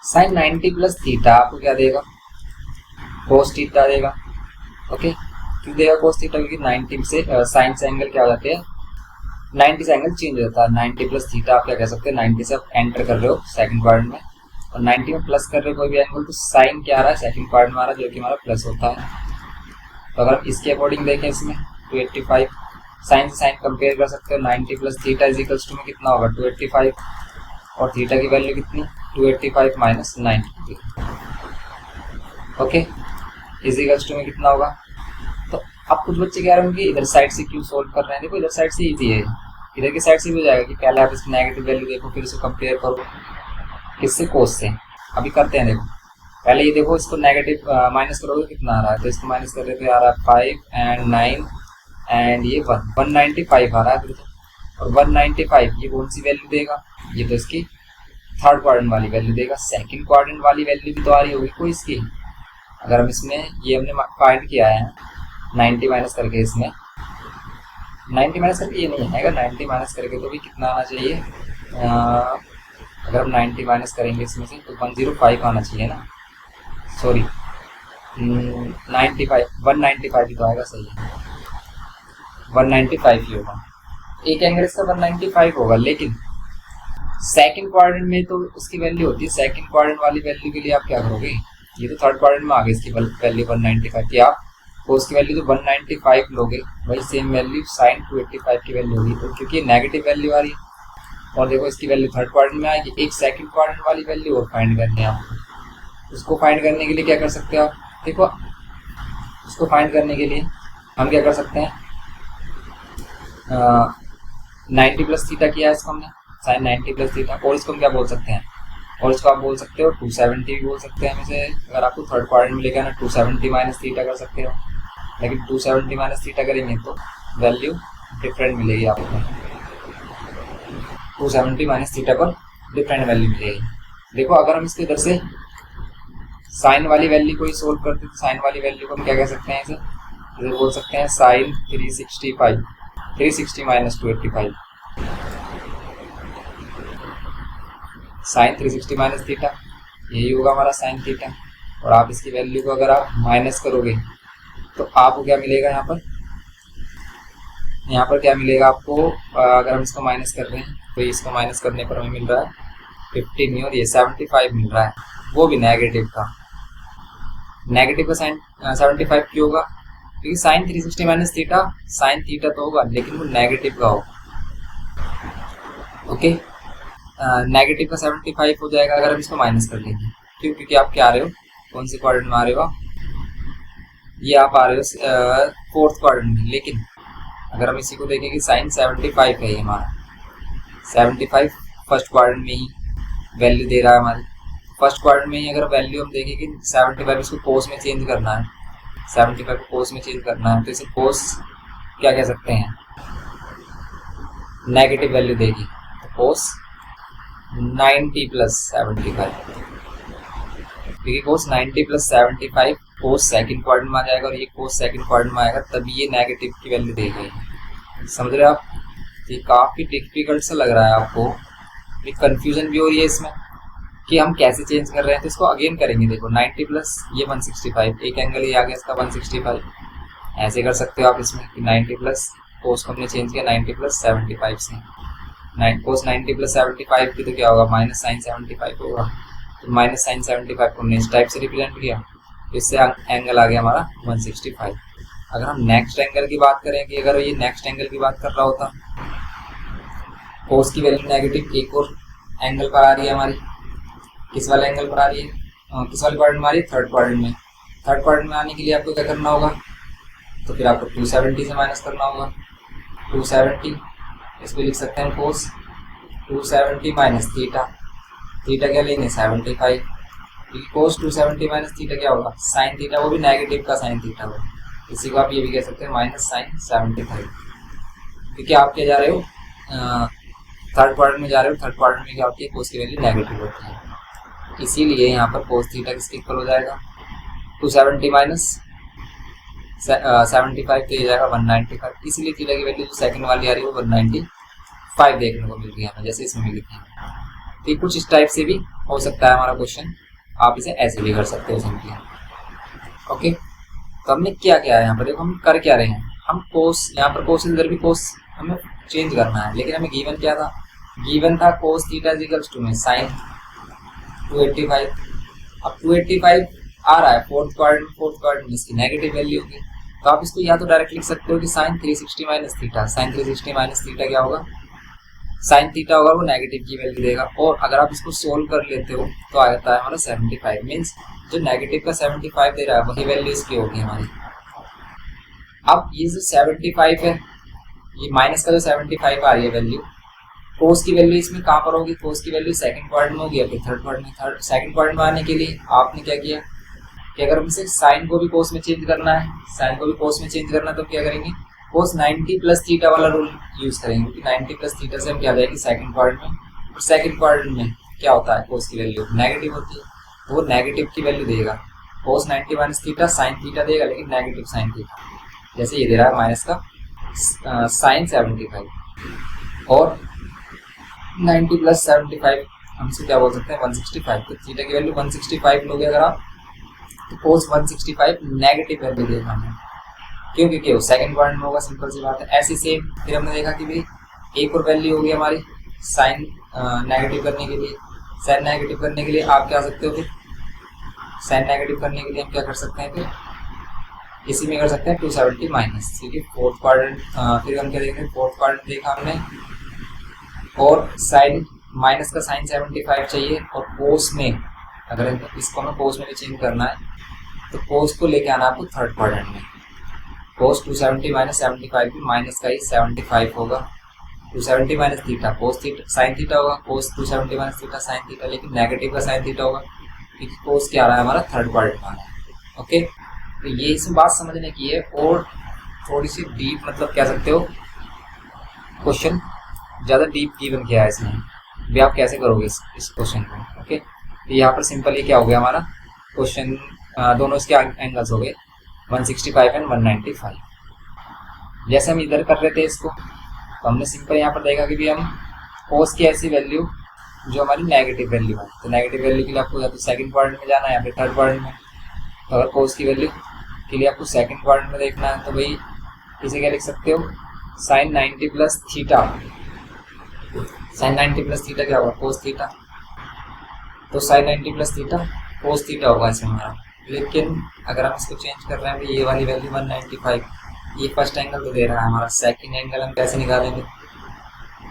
A: Sine 90 plus theta आपको क्या देगा, कोस थीटा देगा। ओके, क्यों देगा कोस थीटा, क्योंकि 90 से साइन से एंगल क्या हो जाते हैं, 90 से एंगल चेंज हो जाता है। 90 प्लस थीटा आप क्या कह सकते हैं, 90 से आप एंटर कर रहे हो सेकंड क्वाड्रेंट में और 90 में प्लस कर रहे हो कोई भी एंगल, तो साइन क्या आ रहा है सेकंड क्वाड्रेंट में आ रहा है, जो कि हमारा प्लस होता है। तो अगर हम इसके अकॉर्डिंग देखें इसमें 285, साइन से साइन कंपेयर कर सकते हो, 90 plus theta is equals to में कितना होगा 285, और थीटा की वैल्यू कितनी 285 minus 90। Okay, is equals to में कितना होगा। तो अब कुछ बच्चे कह रहे होंगे इधर साइड से क्यों सोल्व कर रहे हैं, देखो इधर साइड से इजी है, इधर की साइड से भी हो जाएगा कि पहले आप इसकी नेगेटिव वैल्यू देखो फिर इसको कंपेयर करो किससे, कोस से। अभी करते हैं, देखो पहले ये देखो इसको नेगेटिव माइनस करोगे कितना आ रहा है, तो इसको माइनस कर रहे थे आ रहा है 5 एंड 9 एंड ये 195 आ रहा है फिर तो, और 195 ये कौन सी वैल्यू देगा, ये तो इसकी थर्ड क्वाड्रेंट वाली वैल्यू देगा। सेकंड क्वाड्रेंट वाली वैल्यू भी तो आ रही होगी कोई इसकी, अगर हम इसमें ये हमने फाइंड किया है 90 माइनस करके, इसमें 90 माइनस करके ये नहीं आएगा, 90 माइनस करके तो भी कितना आना चाहिए, अगर हम 90 माइनस करेंगे इसमें से तो 105 आना चाहिए ना, सॉरी 95 195 ही तो आएगा, सही है 195 ही होगा, एक एंगल इसका 195 होगा। लेकिन सेकंड क्वाड्रेंट में तो उसकी वैल्यू होती है, सेकंड क्वाड्रेंट वाली वैल्यू के लिए आप क्या करोगे, ये तो थर्ड क्वाड्रेंट में आ गई इसकी वैल्यू 195 की, आप कोस की वैल्यू तो 195 लोगे, वही सेम वैल्यू साइन 285 की वैल्यू होगी, तो क्योंकि नेगेटिव वैल्यू आ रही है और देखो इसकी वैल्यू थर्ड क्वाड्रेंट में आएगी, एक सेकंड क्वाड्रेंट वाली वैल्यू और फाइंड करनी है आपको। उसको फाइंड करने के लिए क्या कर सकते हो आप, देखो उसको फाइंड करने के लिए हम क्या कर सकते हैं, 90 प्लस थीटा किया है इसको हमने, साइन 90 प्लस थीटा, और इसको हम क्या बोल सकते हैं, और इसको आप बोल सकते हो 270 भी बोल सकते हैं हम इसे, अगर आपको थर्ड क्वाड्रेंट में लेकर ना 270 माइनस थीटा कर सकते हो, लेकिन 270 माइनस थीटा करेंगे तो वैल्यू डिफरेंट मिलेगी आपको, 270 माइनस थीटा पर डिफरेंट वैल्यू मिलेगी। देखो अगर हम इसको इधर से साइन वाली वैल्यू को ही सोल्व करते तो साइन वाली वैल्यू को हम क्या कह सकते हैं, इसे बोल सकते हैं sine 360 minus 285, sine 360 minus theta, यही होगा हमारा साइन थीटा। और आप इसकी वैल्यू को अगर आप माइनस करोगे तो आपको क्या मिलेगा, यहाँ पर क्या मिलेगा आपको, अगर हम इसको माइनस कर रहे हैं तो इसको माइनस करने पर हमें मिल रहा है 15 और ये 75 मिल रहा है, वो भी नेगेटिव का। नेगेटिव का साइन 75 क्यों होगा, क्योंकि sine 360 minus theta sine theta तो होगा लेकिन वो नेगेटिव का होगा। ओके, नेगेटिव का 75 हो जाएगा अगर हम इसको माइनस कर लेंगे, क्यों, क्योंकि आप क्या आ रहे हो, कौन से क्वाड्रेंट में आ रहे हो, ये आप आ रहे हो फोर्थ क्वाड्रेंट में। लेकिन अगर हम इसी को देखें कि साइन 75 है, ये हमारा 75 फर्स्ट क्वाड्रेंट में ही वैल्यू दे रहा है हमारी, फर्स्ट क्वाड्रेंट में ही अगर वैल्यू हम देखें कि 75 इसको कोस में चेंज करना है, 75 को कोस में चेंज करना है, तो इसे कोस क्या कह सकते हैं, नेगेटिव वैल्यू देगी, तो कोस 90 प्लस 75, क्योंकि कोस 90 प्लस 75 कोस सेकंड क्वाड्रेंट में आ जाएगा और ये कोस सेकंड क्वाड्रेंट में आएगा, तभी ये नेगेटिव की वैल्यू देगी। समझ रहे हो आप, ये काफ़ी डिफिकल्ट सा लग रहा है आपको, एक कंफ्यूजन भी हो रही है इसमें कि हम कैसे चेंज कर रहे हैं। तो इसको अगेन करेंगे, देखो 90 प्लस ये 165, एक एंगल ये आ गया इसका 165, ऐसे कर सकते हो आप इसमें कि 90 प्लस कोस को हमने चेंज किया 90 प्लस 75 से, कोस 90 प्लस 75 की तो क्या होगा, माइनस साइन 75 होगा, तो माइनस साइन 75 को हमने इस टाइप से रिप्रेजेंट किया, तो इससे एंगल आ गया हमारा 165। अगर हम नेक्स्ट एंगल की बात करें कि अगर ये नेक्स्ट एंगल की बात कर रहा होता, कोस की वैल्यू नेगेटिव, एक और एंगल पर आ रही है हमारी, किस वाले एंगल पर आ रही है, किस वाले क्वाड्रेंट में आ रही है, थर्ड क्वाड्रेंट में। थर्ड क्वाड्रेंट में आने के लिए आपको क्या करना होगा, तो फिर आपको 270 से माइनस करना होगा। 270 इसको लिख सकते हैं कोस 270 माइनस थीटा। थीटा क्या लेंगे 75, क्योंकि कोस 270 माइनस थीटा क्या होगा साइन थीटा, वो भी नेगेटिव का साइन थीटा होगा। इसी को आप ये भी कह सकते हैं माइनस साइन 75, क्योंकि आप क्या जा रहे हो थर्ड क्वाड्रेंट में जा रहे हो। थर्ड क्वाड्रेंट में क्या होती है, कोस की वैल्यू नेगेटिव होती है, इसीलिए यहाँ पर कोस थीटा किसके इक्वल हो जाएगा 270 माइनस 75 तो ये जाएगा 195। इसलिए थीटा की वैल्यू जो सेकंड वाली आ रही है वो 195 देखने को मिल रही है हमें, जैसे इसमें लिखी है। तो कुछ इस टाइप से भी हो सकता है हमारा क्वेश्चन, आप इसे ऐसे भी कर सकते हो सिंपली। ओके, तो हमने क्या किया है यहाँ पर, देखो हम कर क्या रहे हैं, हम कोस यहाँ पर कोस इधर भी कोस हमें चेंज करना है, लेकिन हमें गिवन क्या था, गिवन था कोस थीटा इक्वल्स टू में साइन 285। अब 285 आ रहा है फोर्थ क्वाड्रेंट में इसकी नेगेटिव वैल्यू होगी, तो आप इसको या तो डायरेक्ट लिख सकते हो कि sine 360 minus theta. Sine 360 minus theta क्या होगा, साइन थीटा होगा वो नेगेटिव की वैल्यू देगा। और अगर आप इसको सोल्व कर लेते हो तो आ जाता है हमारा 75, मीन्स जो नेगेटिव का 75 दे रहा है वही वैल्यू इसकी होगी हमारी। अब ये जो 75 है, ये माइनस का जो 75 आ रही है वैल्यू, कोस की वैल्यू इसमें कहाँ पर होगी, कोस की वैल्यू सेकंड क्वाड्रेंट में होगी या फिर थर्ड क्वाड्रेंट में। सेकंड क्वाड्रेंट में आने के लिए आपने क्या किया कि अगर हमसे साइन को भी कोस में चेंज करना है, साइन को भी कोस में चेंज करना है, तो क्या करेंगे कोस 90 प्लस थीटा वाला रूल यूज करेंगे, क्योंकि 90 प्लस थीटा से हम क्या जाएगी सेकंड क्वाड्रेंट में। और सेकंड क्वाड्रेंट में क्या होता है, कोस की वैल्यू नेगेटिव होती है, तो वो नेगेटिव की वैल्यू देगा। कोस 90 माइनस थीटा साइन थीटा देगा, लेकिन नेगेटिव साइन थीटा, जैसे ये दे रहा है माइनस का साइन 75 और 90 प्लस 75 हमसे क्या बोल सकते हैं 165। तो थीटा की वैल्यू 165 लोगे अगर आप, तो कोस 165 नेगेटिव वैल्यू देगा हमें, क्यों, क्योंकि वो सेकंड क्वाड्रेंट में होगा, सिंपल सी बात है। ऐसे सेम फिर हमने देखा कि भाई एक और वैल्यू होगी हमारी साइन नेगेटिव करने के लिए। साइन नेगेटिव करने के लिए आप क्या सकते हो, फिर साइन नेगेटिव करने के लिए हम क्या कर सकते हैं, फिर इसी में कर सकते हैं 270 माइनस, क्योंकि फोर्थ क्वाड्रेंट। फिर हम क्या देखेंगे, फोर्थ क्वाड्रेंट देखा हमने, और साइन माइनस का साइन 75 चाहिए, और कोस में अगर इसको हमें कोस में भी चेंज करना है तो कोस को लेके आना आपको थर्ड क्वाड्रेंट में। कोस 270 माइनस 75 भी माइनस का ही 75 होगा, 270 minus theta cos theta sine theta होगा, कोस 270 माइनस थीटा साइन थीटा, लेकिन नेगेटिव का साइन थीटा होगा क्योंकि कोस क्या आ रहा है हमारा थर्ड क्वाड्रेंट में आ रहा है। ओके, तो ये इसमें बात समझने की है, और थोड़ी सी डीप मतलब कह सकते हो क्वेश्चन ज़्यादा डीप गिवन किया है इसमें भी, आप कैसे करोगे इस क्वेश्चन को। ओके, तो यहाँ पर सिंपल ये क्या हो गया हमारा क्वेश्चन, दोनों इसके एंगल्स हो गए 165 एंड 195। जैसे हम इधर कर रहे थे इसको, तो हमने सिंपल यहाँ पर देखा कि भी हम कोस की ऐसी वैल्यू जो हमारी नेगेटिव वैल्यू है, तो नेगेटिव वैल्यू के लिए आपको या तो सेकंड क्वाड्रेंट में जाना है या फिर थर्ड क्वाड्रेंट में। तो अगर कोस की वैल्यू के लिए आपको सेकंड क्वाड्रेंट में देखना है, तो भाई इसे क्या लिख सकते हो sine 90 plus theta. Sine 90 plus theta क्या होगा, कोस थीटा, तो sine 90 plus theta cos theta होगा इसमें हमारा। लेकिन अगर हम इसको चेंज कर रहे हैं तो ये वाली वैल्यू 195, ये फर्स्ट एंगल तो दे रहा है हमारा, सेकंड एंगल हम कैसे निकालेंगे,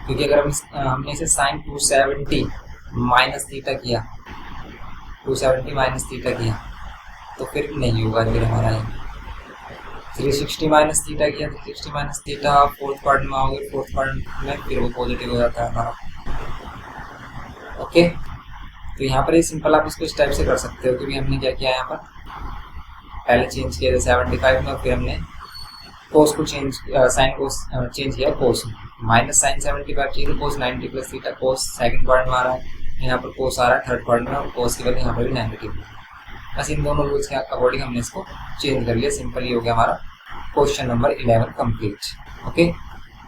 A: क्योंकि अगर हम हमने इसे साइन 270 माइनस थीटा किया, 270 माइनस थीटा किया तो फिर नहीं होगा, फिर हमारा 360 माइनस थीटा किया, 360 माइनस थीटा फोर्थ क्वाड्रेंट में आओगे, फोर्थ क्वाड्रेंट में फिर वो पॉजिटिव हो जाता है हमारा। ओके, तो यहाँ पर ये सिंपल आप इसको इस टाइप से कर सकते हो, क्योंकि हमने क्या किया है यहाँ पर पहले चेंज किया था 75 में, और फिर हमने कोस को चेंज साइन को चेंज किया कोस में, माइनस साइन 75 चाहिए तो कोस 90 प्लस थीटा, कोस सेकंड क्वाड्रेंट में आ रहा है, यहाँ पर कोस आ रहा है थर्ड क्वाड्रेंट में, और कोस की वैल्यू यहाँ पर भी नेगेटिव है। बस इन दोनों रूल्स के अकॉर्डिंग हमने इसको चेंज कर लिया, सिंपल ही हो गया हमारा question number 11 complete. Okay,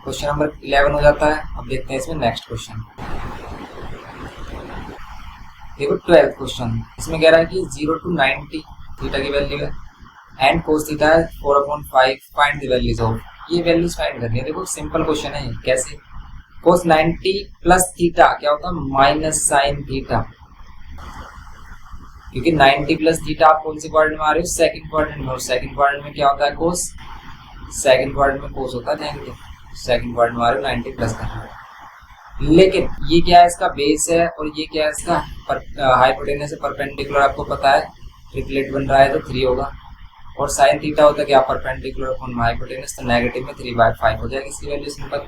A: question number 11 हो जाता है। अब देखते हैं इसमें नेक्स्ट क्वेश्चन, देखो 12th क्वेश्चन। इसमें कह रहा है कि 0 to 90 थीटा की वैल्यू है एंड कोस थीटा है 4/5, फाइंड द वैल्यूज ऑफ। ये वैल्यूज फाइंड करनी है। देखो सिंपल क्वेश्चन है, कैसे, कोस 90 प्लस थीटा क्या होता है माइनस साइन थीटा, क्योंकि 90 प्लस थीटा आप कौन से क्वाड्रेंट में आ रहे हो, सेकंड क्वाड्रेंट में, और सेकंड क्वाड्रेंट में क्या होता है कोस, सेकंड क्वाड्रेंट में कोस होता है नेगेटिव, सेकंड क्वाड्रेंट में आ रहे हो 90 प्लस का। लेकिन ये क्या है, इसका बेस है, और ये क्या है, इसका हाइपोटेनस से परपेंडिकुलर आपको पता है, ट्रिपलेट बन रहा है तो 3 होगा। और साइन थीटा होता है क्या, परपेंडिकुलर अपॉन हाइपोटेनस, तो नेगेटिव में 3/5 हो जाएगी इसकी वैल्यू सिंपल।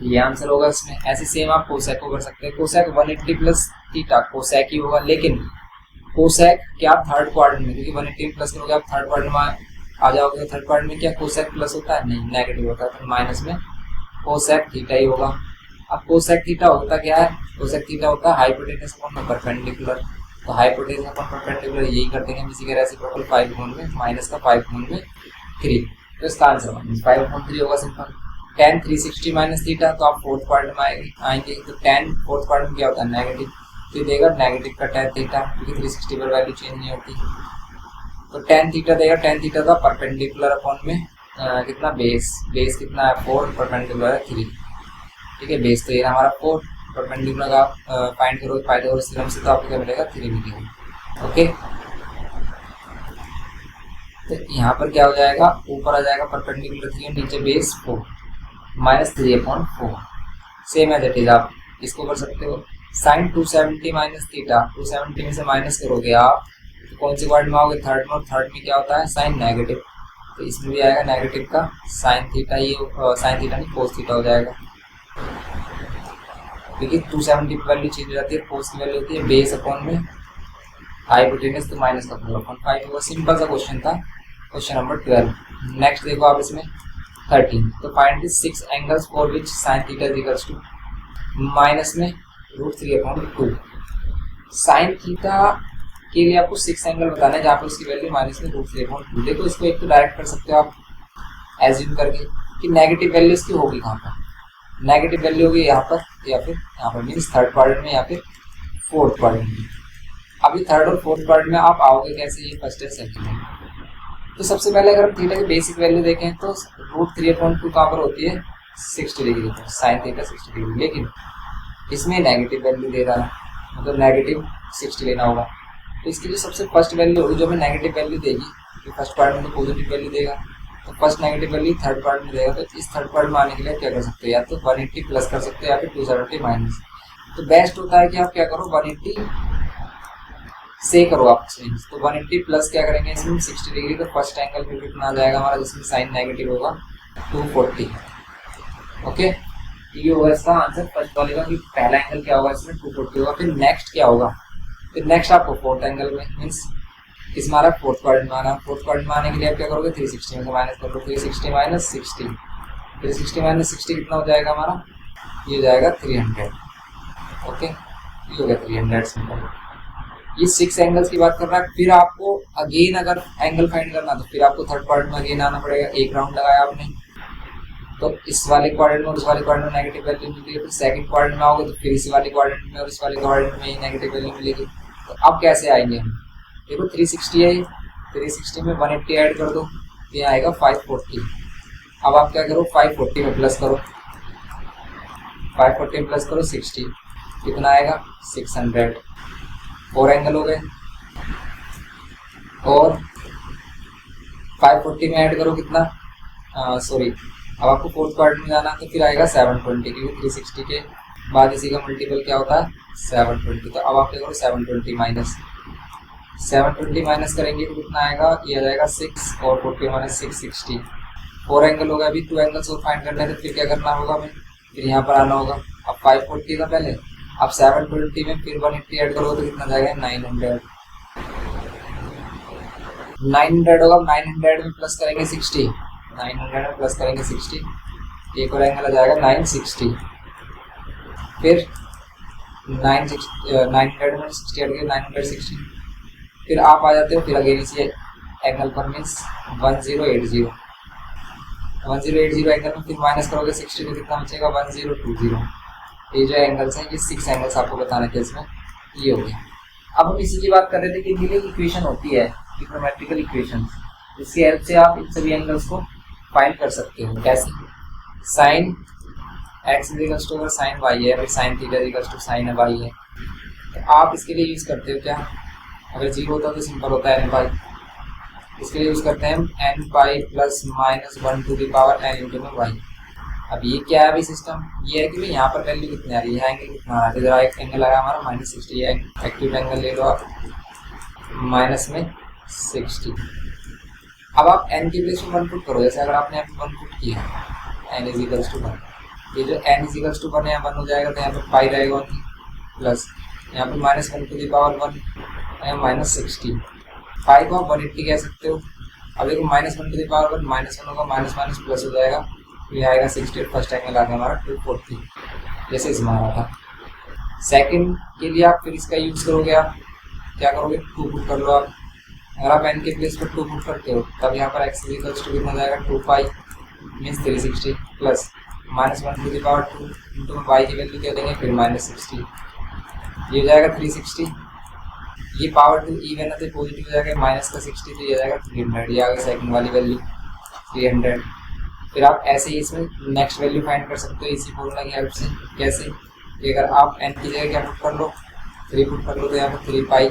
A: ये आंसर होगा इसमें। ऐसे सेम आप कोसेक को कर सकते हैं, कोसेक 180 प्लस थीटा कोसेक ही होगा, लेकिन कोसेक क्या थर्ड क्वाड्रेंट में, क्योंकि 180 प्लस करोगे आप थर्ड क्वाड्रेंट में आ जाओगे, तो थर्ड क्वाड्रेंट में क्या कोसेक प्लस होता है, नहीं नेगेटिव होता है, तो माइनस में कोसेक थीटा ही होगा। अब कोसेक थीटा होता क्या है, कोसेक थीटा होता है हाइपोटेनस अपॉन परपेंडिकुलर, तो हाइपोटेनस अपॉन परपेंडिकुलर यही कर देंगे इसी के रेसिप्रोकल 5 में माइनस का 5/3, तो इसका आंसर -5/3 होगा सिंपल। tan 360 माइनस थीटा, तो आप फोर्थ क्वाड्रेंट में आएंगे, तो tan फोर्थ क्वाड्रेंट में क्या होता है, नेगेटिव, तो देगा नेगेटिव का tan थीटा, क्योंकि 360 पर वैल्यू चेंज नहीं होती, तो tan थीटा देगा, tan थीटा का परपेंडिकुलर अपॉन में कितना बेस कितना है 4, परपेंडिकुलर है 3, ठीक है। बेस तो ये हमारा 4, परपेंडिकुलर का फाइंड करो पाइथागोरस थ्योरम से, तो आपको क्या मिलेगा 3 मिलेगा। ओके, तो यहाँ पर क्या हो जाएगा, ऊपर आ जाएगा परपेंडिकुलर 3 और नीचे base 4 -3/4। Same as it is आप इसको कर सकते हो। साइन 270 माइनस थीटा, 270 में से माइनस करोगे आप तो कौन सी वर्ड में आओगे, थर्ड में, और थर्ड में क्या होता है साइन नेगेटिव, तो इसमें भी आएगा नेगेटिव का साइन थीटा, ये साइन थीटा नहीं कोस थीटा हो जाएगा, क्योंकि 270 की वैल्यू चेंज हो जाती है, कोस की वैल्यू होती है बेस अपॉन में हाइपोटेनस, तो माइनस का 4/5 होगा। सिंपल सा क्वेश्चन था, क्वेश्चन नंबर 12। नेक्स्ट देखो आप इसमें 13, तो find the 6 angles for which sine theta is equals to minus में √3/2। साइन थीटा के लिए आपको 6 एंगल बताना है जहाँ पर उसकी वैल्यू माइनस में √3/2। देखो इसको एक तो डायरेक्ट कर सकते हो आप एज्यूम करके कि नेगेटिव वैल्यू इसकी होगी कहाँ पर, नेगेटिव वैल्यू होगी यहाँ पर या फिर यहाँ पर, मीन्स थर्ड क्वाड्रेंट में या फिर फोर्थ क्वाड्रेंट में। अभी थर्ड और फोर्थ क्वाड्रेंट में आप आओगे कैसे, ये फर्स्ट है सेकंड है। तो सबसे पहले अगर हम थीटा की बेसिक वैल्यू देखें तो √3/2 कहाँ पर होती है 60 डिग्री पर, साइन थीटा 60 डिग्री, लेकिन इसमें नेगेटिव वैल्यू दे रहा है, मतलब -60 लेना होगा। तो इसकी जो सबसे फर्स्ट वैल्यू होगी जो हमें नेगेटिव वैल्यू देगी, तो फर्स्ट क्वाड्रेंट में तो पॉजिटिव वैल्यू देगा, तो first negative value third quadrant में देगा, तो इस थर्ड क्वाड्रेंट में आने के लिए क्या कर सकते हैं, या तो 180 प्लस कर सकते हैं या फिर 270 माइनस। तो बेस्ट होता है कि आप क्या करो 180 से करो आप इसमें, तो 180 प्लस क्या करेंगे इसमें 60 डिग्री, तो फर्स्ट एंगल फिर कितना आ जाएगा हमारा जिसमें साइन नेगेटिव होगा 240। ओके, ये होगा इसका आंसर फर्स्ट वाले का, कि पहला एंगल क्या होगा इसमें 240 होगा। फिर नेक्स्ट क्या होगा, फिर नेक्स्ट आपको फोर्थ एंगल में, मीन्स इसमें आ रहा है फोर्थ क्वाड्रेंट में आना, फोर्थ क्वाड्रेंट में आने के लिए आप क्या करोगे 360 में से माइनस कर लो, 360 माइनस 60, 360 माइनस 60 कितना हो जाएगा हमारा, ये हो जाएगा 300। ओके, ये हो गया 300 सिंपल। ये 6 एंगल्स की बात कर रहा है। फिर आपको अगेन अगर एंगल फाइंड करना तो फिर आपको थर्ड क्वाड्रेंट में अगेन आना पड़ेगा, एक राउंड लगाया आपने तो इस वाले क्वाड्रेंट में और इस वाले क्वाड्रेंट में नेगेटिव वैल्यू मिलेगी, फिर सेकंड क्वाड्रेंट में आओगे तो फिर इस वाले क्वाड्रेंट में और इस वाले क्वाड्रेंट में ही नेगेटिव वैल्यू मिलेगी। तो अब कैसे आएंगे हम, देखो 360 है, 360 में 180 ऐड कर दो तो यहाँ आएगा 540। अब आप क्या करो 540 में प्लस करो, 540 में प्लस करो 60, कितना आएगा 600। 4 एंगल हो गए, और 540 में ऐड करो कितना, सॉरी अब आपको फोर्थ क्वाड्रेंट में जाना तो फिर आएगा 720, क्योंकि 360 के बाद इसी का मल्टीपल क्या होता है 720। तो अब आप क्या करो 720 माइनस करेंगे तो कितना आएगा, ये आ जाएगा 6 और 40 माइनस 660। 4 एंगल होगा, अभी 2 एंगल्स और फाइंड करने तो फिर क्या करना होगा हमें, फिर यहाँ पर आना होगा। अब 540 था पहले, अब 720 में फिर 180 ऐड करोगे तो कितना जाएगा 900 होगा। 900 में प्लस करेंगे 60, 900 में प्लस करेंगे 60, एक और एंगल आ जाएगा 960। फिर 900 में 60 ऐड करेंगे 960, फिर आप आ जाते हो फिर अगेन इसी एंगल पर, मीन्स 1080 एंगल में फिर माइनस करोगे 60 तो कितना बचेगा 1020। ये जो एंगल्स हैं ये 6 एंगल्स आपको बताने थे इसमें, ये हो गया। अब हम इसी की बात कर रहे थे कि इनके लिए इक्वेशन होती है ट्रिग्नोमेट्रिकल इक्वेशन, जिसकी हेल्प से आप इन सभी एंगल्स को फाइंड कर सकते हो। कैसे, sine x equals to sine y है, फिर sine theta equals to sine y है, तो आप इसके लिए यूज करते हो क्या, अगर 0 होता तो सिंपल होता है n पाई, इसके लिए यूज करते हैं n pi plus minus 1 to the power n into में y। अब ये क्या है अभी सिस्टम, ये है कि भाई यहाँ पर वैल्यू कितनी आ रही है, एंगल कितना आ रहा है, इधर एक एंगल आया हमारा -60, एक्यूट एंगल ले लो आप माइनस में 60। अब आप एन की प्लेस में 1 पुट करो, जैसे अगर आपने यहाँ पे 1 पुट किया एन इज इक्वल्स टू 1, ये जो एन इज इक्वल्स टू 1 यहाँ 1 हो जाएगा, तो यहाँ पर पाई रहेगा प्लस यहाँ पर -1 टू द पावर 1 यहाँ -60, पाई को आप 180 कह सकते हो। अब देखो -1 टू द पावर 1 -1 होगा, माइनस माइनस प्लस हो जाएगा, ये आएगा 60 और फर्स्ट एंगल आ गया हमारा 240, जैसे इसमें आ रहा था। सेकंड के लिए आप फिर इसका यूज़ करोगे, आप क्या करोगे 2 पुट कर लो आप, अगर आप एन के प्लेस पर 2 पुट करते हो तब यहाँ पर x इक्वल्स टू कितना जाएगा 2 pi means 360 plus -1 to the power 2 into y की वैल्यू क्या देंगे फिर -60, ये हो जाएगा 360, ये पावर 2 इवन है तो पॉजिटिव हो जाएगा माइनस का 60, तो ये जाएगा 300, ये आ गई सेकंड वाली वैल्यू 300। फिर आप ऐसे ही इसमें नेक्स्ट वैल्यू फाइंड कर सकते हो इसी फॉर्मूला की हेल्प से। कैसे कि अगर आप n की जगह क्या पुट कर लो 3 पुट कर लो, तो यहाँ पर 3 pi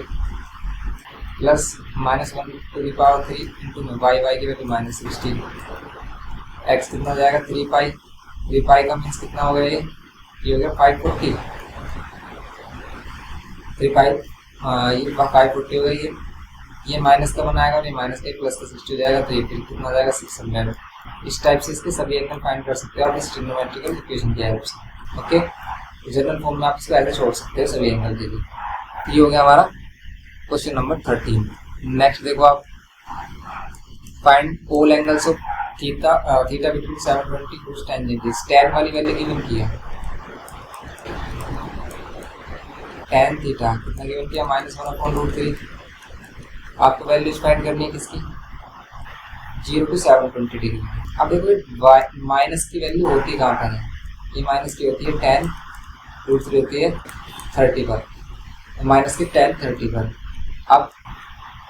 A: plus -1 to the power 3 into में वाई की वैल्यू -60, x कितना हो जाएगा 3 पाई का मीन्स कितना हो गया, ये हो गया 540, 3 पाई ये 540 हो गई, ये माइनस का बनाएगा और ये माइनस का प्लस का 60 हो जाएगा, तो ये फिर कितना हो जाएगा 600। इस टाइप से इसके सभी एंगल फाइंड कर सकते हो आप इस ट्रिग्नोमेट्रिकल इक्वेशन की हेल्प से। ओके, जनरल फॉर्म में आप इसको ऐसे छोड़ सकते हो सभी एंगल के लिए। ये हो गया हमारा क्वेश्चन नंबर 13। नेक्स्ट देखो आप, find all angles of theta between 720 cos tangents, tan वाली वैल्यू गिवन की है, tan थीटा कितना गिवन किया -1/√3, आपको वैल्यूज फाइंड करनी है किसकी 0 to 720 डिग्री। अब देखो माइनस की वैल्यू होती कहाँ पर है, ये माइनस की होती है tan√3 होती है 30 पर, माइनस की tan 30 पर। अब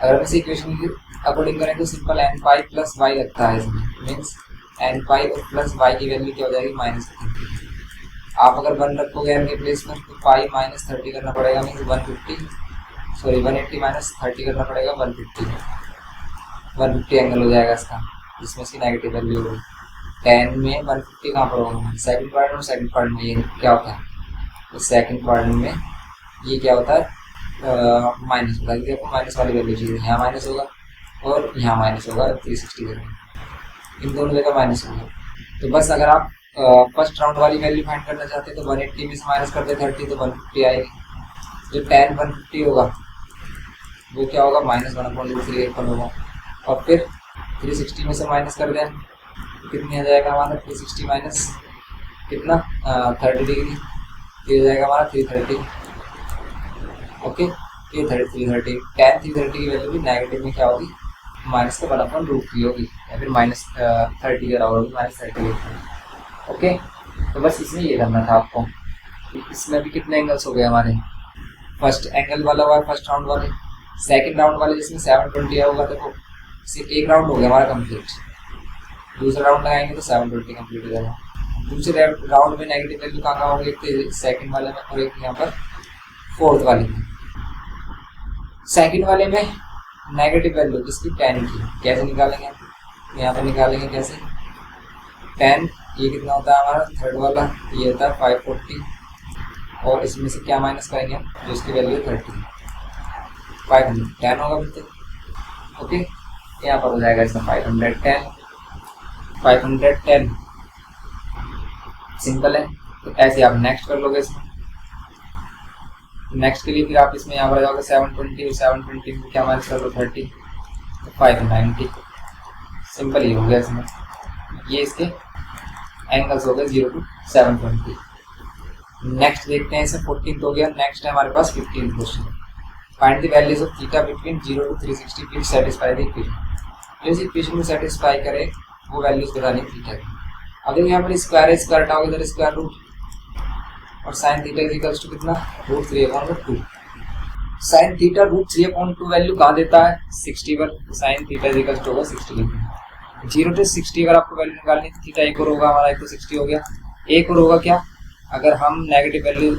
A: अगर हम इस इक्वेशन की अकॉर्डिंग करें तो simple n pi plus y लगता है इसमें, मीन्स n पाई और प्लस वाई की वैल्यू क्या हो जाएगी -30। आप अगर 1 रखोगे n के प्लेस पर तो पाई -30 करना पड़ेगा, मीन्स 180 माइनस 30 करना पड़ेगा 150 एंगल हो जाएगा इसका, जिसमें इसकी नेगेटिव वैल्यू होगी। tan में 150 कहाँ पर होगा सेकंड पार्ट में ये क्या होता है, तो सेकंड पार्ट में ये क्या होता है माइनस होता है, क्योंकि आपको माइनस वाली वैल्यू चाहिए, यहाँ माइनस होगा और यहाँ माइनस होगा 360 करके, इन दोनों जगह माइनस होगा। तो बस अगर आप फर्स्ट राउंड वाली वैल्यू फाइंड करना चाहते हैं तो 180 में से माइनस कर दे 30 तो 150 आएगी, जो tan 150 होगा वो क्या होगा -1/√3 होगा, और फिर 360 में से माइनस कर दें तो कितनी आ जाएगा हमारा 360 माइनस कितना 30 डिग्री, ये हो जाएगा हमारा 330। ओके, ये 330 tan 330 की वैल्यू भी नेगेटिव में क्या होगी माइनस का 1/√3 होगी, या फिर -30 के बराबर होगी -30। ओके, तो बस इसमें ये करना था आपको। इसमें भी कितने एंगल्स हो गए हमारे, फर्स्ट एंगल वाला हुआ फर्स्ट राउंड वाले, सेकंड राउंड वाले जिसमें 720 होगा, देखो एक राउंड हो गया हमारा कंप्लीट, दूसरा राउंड लगाएंगे तो 720 कंप्लीट हो जाएगा। दूसरे राउंड में नेगेटिव वैल्यू कहाँ होगी, एक सेकंड वाले में और एक यहाँ पर फोर्थ वाले में। सेकंड वाले में नेगेटिव वैल्यू जिसकी tan की कैसे निकालेंगे, यहाँ पर निकालेंगे कैसे, tan ये कितना होता है हमारा थर्ड वाला, ये होता है 540, और इसमें से क्या माइनस करेंगे जो इसकी वैल्यू 30 500 tan होगा बिल्कुल। ओके, यहाँ पर हो जाएगा इसमें 510 सिंपल है। तो ऐसे आप नेक्स्ट कर लोगे इसमें, नेक्स्ट के लिए फिर आप इसमें यहाँ पर जाओगे 720 और 720 में क्या माइनस कर लो 30 तो 590, सिंपल ही हो गया इसमें। ये इसके एंगल्स हो गए 0 to 720। नेक्स्ट देखते हैं, इसमें 14th हो गया। नेक्स्ट है हमारे पास 15th question, find the values of theta between 0 to 360 which satisfy the equation. जो इस इक्वेशन को सेटिस्फाई करे वो वैल्यूज बतानी थीटा की। अब देखो यहाँ पर स्क्वायर है, स्क्वायर हटाओगे इधर स्क्वायर रूट, और sine theta is equals to कितना √3/2। साइन थीटा √3/2 वैल्यू कहाँ देता है 60 पर, sine theta is equals to होगा 60 डिग्री। 0 to 60 अगर आपको वैल्यू निकालनी है थीटा एक और होगा हमारा, एक तो 60 हो गया, एक और होगा क्या, अगर हम नेगेटिव वैल्यू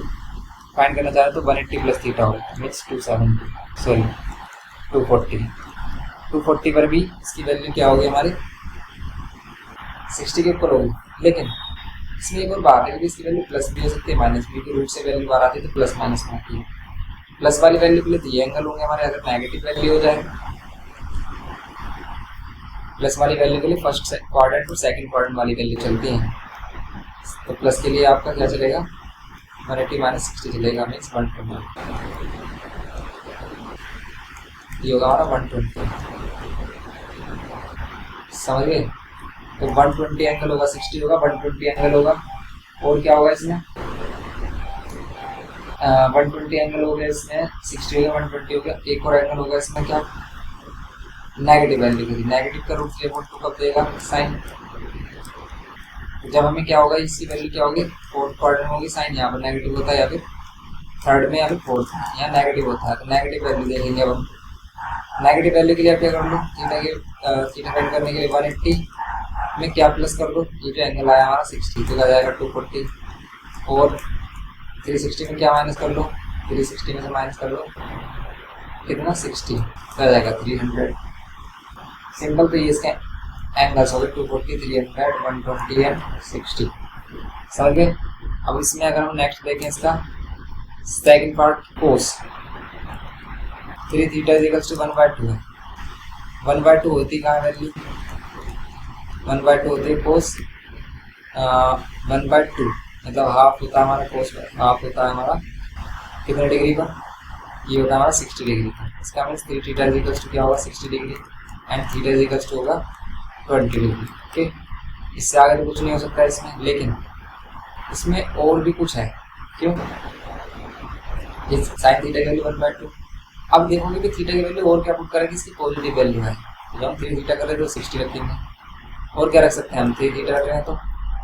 A: फाइंड करना चाह रहे हैं तो 180 प्लस थीटा होगा मीन्स 240 पर भी इसकी वैल्यू क्या होगी हमारी 60 के ऊपर होगी। लेकिन इसमें एक और बात है कि इसकी वैल्यू प्लस भी हो सकती है माइनस भी, रूट से वैल्यू बाहर आती है तो प्लस माइनस में आती है। प्लस वाली वैल्यू के लिए तो ये एंगल होंगे हमारे, अगर नेगेटिव वैल्यू हो जाए प्लस वाली वैल्यू के लिए फर्स्ट क्वाड्रेंट और सेकंड क्वाड्रेंट वाली वैल्यू चलती है। तो प्लस के लिए आपका क्या चलेगा, 180 माइनस 60 चलेगा, मीन्स 120, ये होगा हमारा 120, समझ गए। तो 120 एंगल होगा, 60 होगा, 120 एंगल होगा, और क्या होगा इसमें 120 एंगल हो गया, इसमें 60 हो गया, 120 हो गया। एक और एंगल होगा इसमें क्या, नेगेटिव वैल्यू की, नेगेटिव का रूट 3/2 कब देगा साइन, जब हमें क्या होगा इसकी वैल्यू क्या होगी, फोर्थ क्वाड्रेंट होगी, साइन यहाँ पर नेगेटिव होता है या फिर थर्ड में या फिर फोर्थ में, यहाँ नेगेटिव होता है, तो नेगेटिव वैल्यू देखेंगे। अब हम नेगेटिव वैल्यू के लिए आप क्या कर लो, थीटा फाइंड करने के लिए 180 में क्या प्लस कर लो, ये जो एंगल आया हमारा 60 तो आ जाएगा 240, और 360 में क्या माइनस कर लो, 360 में से माइनस कर लो कितना 60 तो आ जाएगा 300। सिंपल, तो ये इसके एंगल्स हो गए 240, 300, 120 एंड 60, समझ गए। अब इसमें अगर हम नेक्स्ट देखें इसका second part, cos 3 theta equals to 1/2 है, 1/2 होती कहाँ वैल्यू, 1/2 होती है कोस 1/2, मतलब हाफ होता है हमारा कोस, हाफ होता है हमारा कितने डिग्री का, ये होता है हमारा 60 डिग्री का। इसका मीन्स 3 थीटा इक्वल्स टू क्या होगा 60 degree and theta equals to होगा 20 डिग्री। ओके, इससे आगे तो कुछ नहीं हो सकता है इसमें, लेकिन इसमें और भी कुछ है। क्यों, ये साइन थीटा की वैल्यू 1/2। अब देखोगे कि थीटा की वैल्यू और क्या पुट करेंगे, इसकी पॉजिटिव वैल्यू है, जब हम 3 थीटा कर रहे तो 60 रख देंगे, और क्या रख सकते हैं हम 3 थीटा रख रहे हैं तो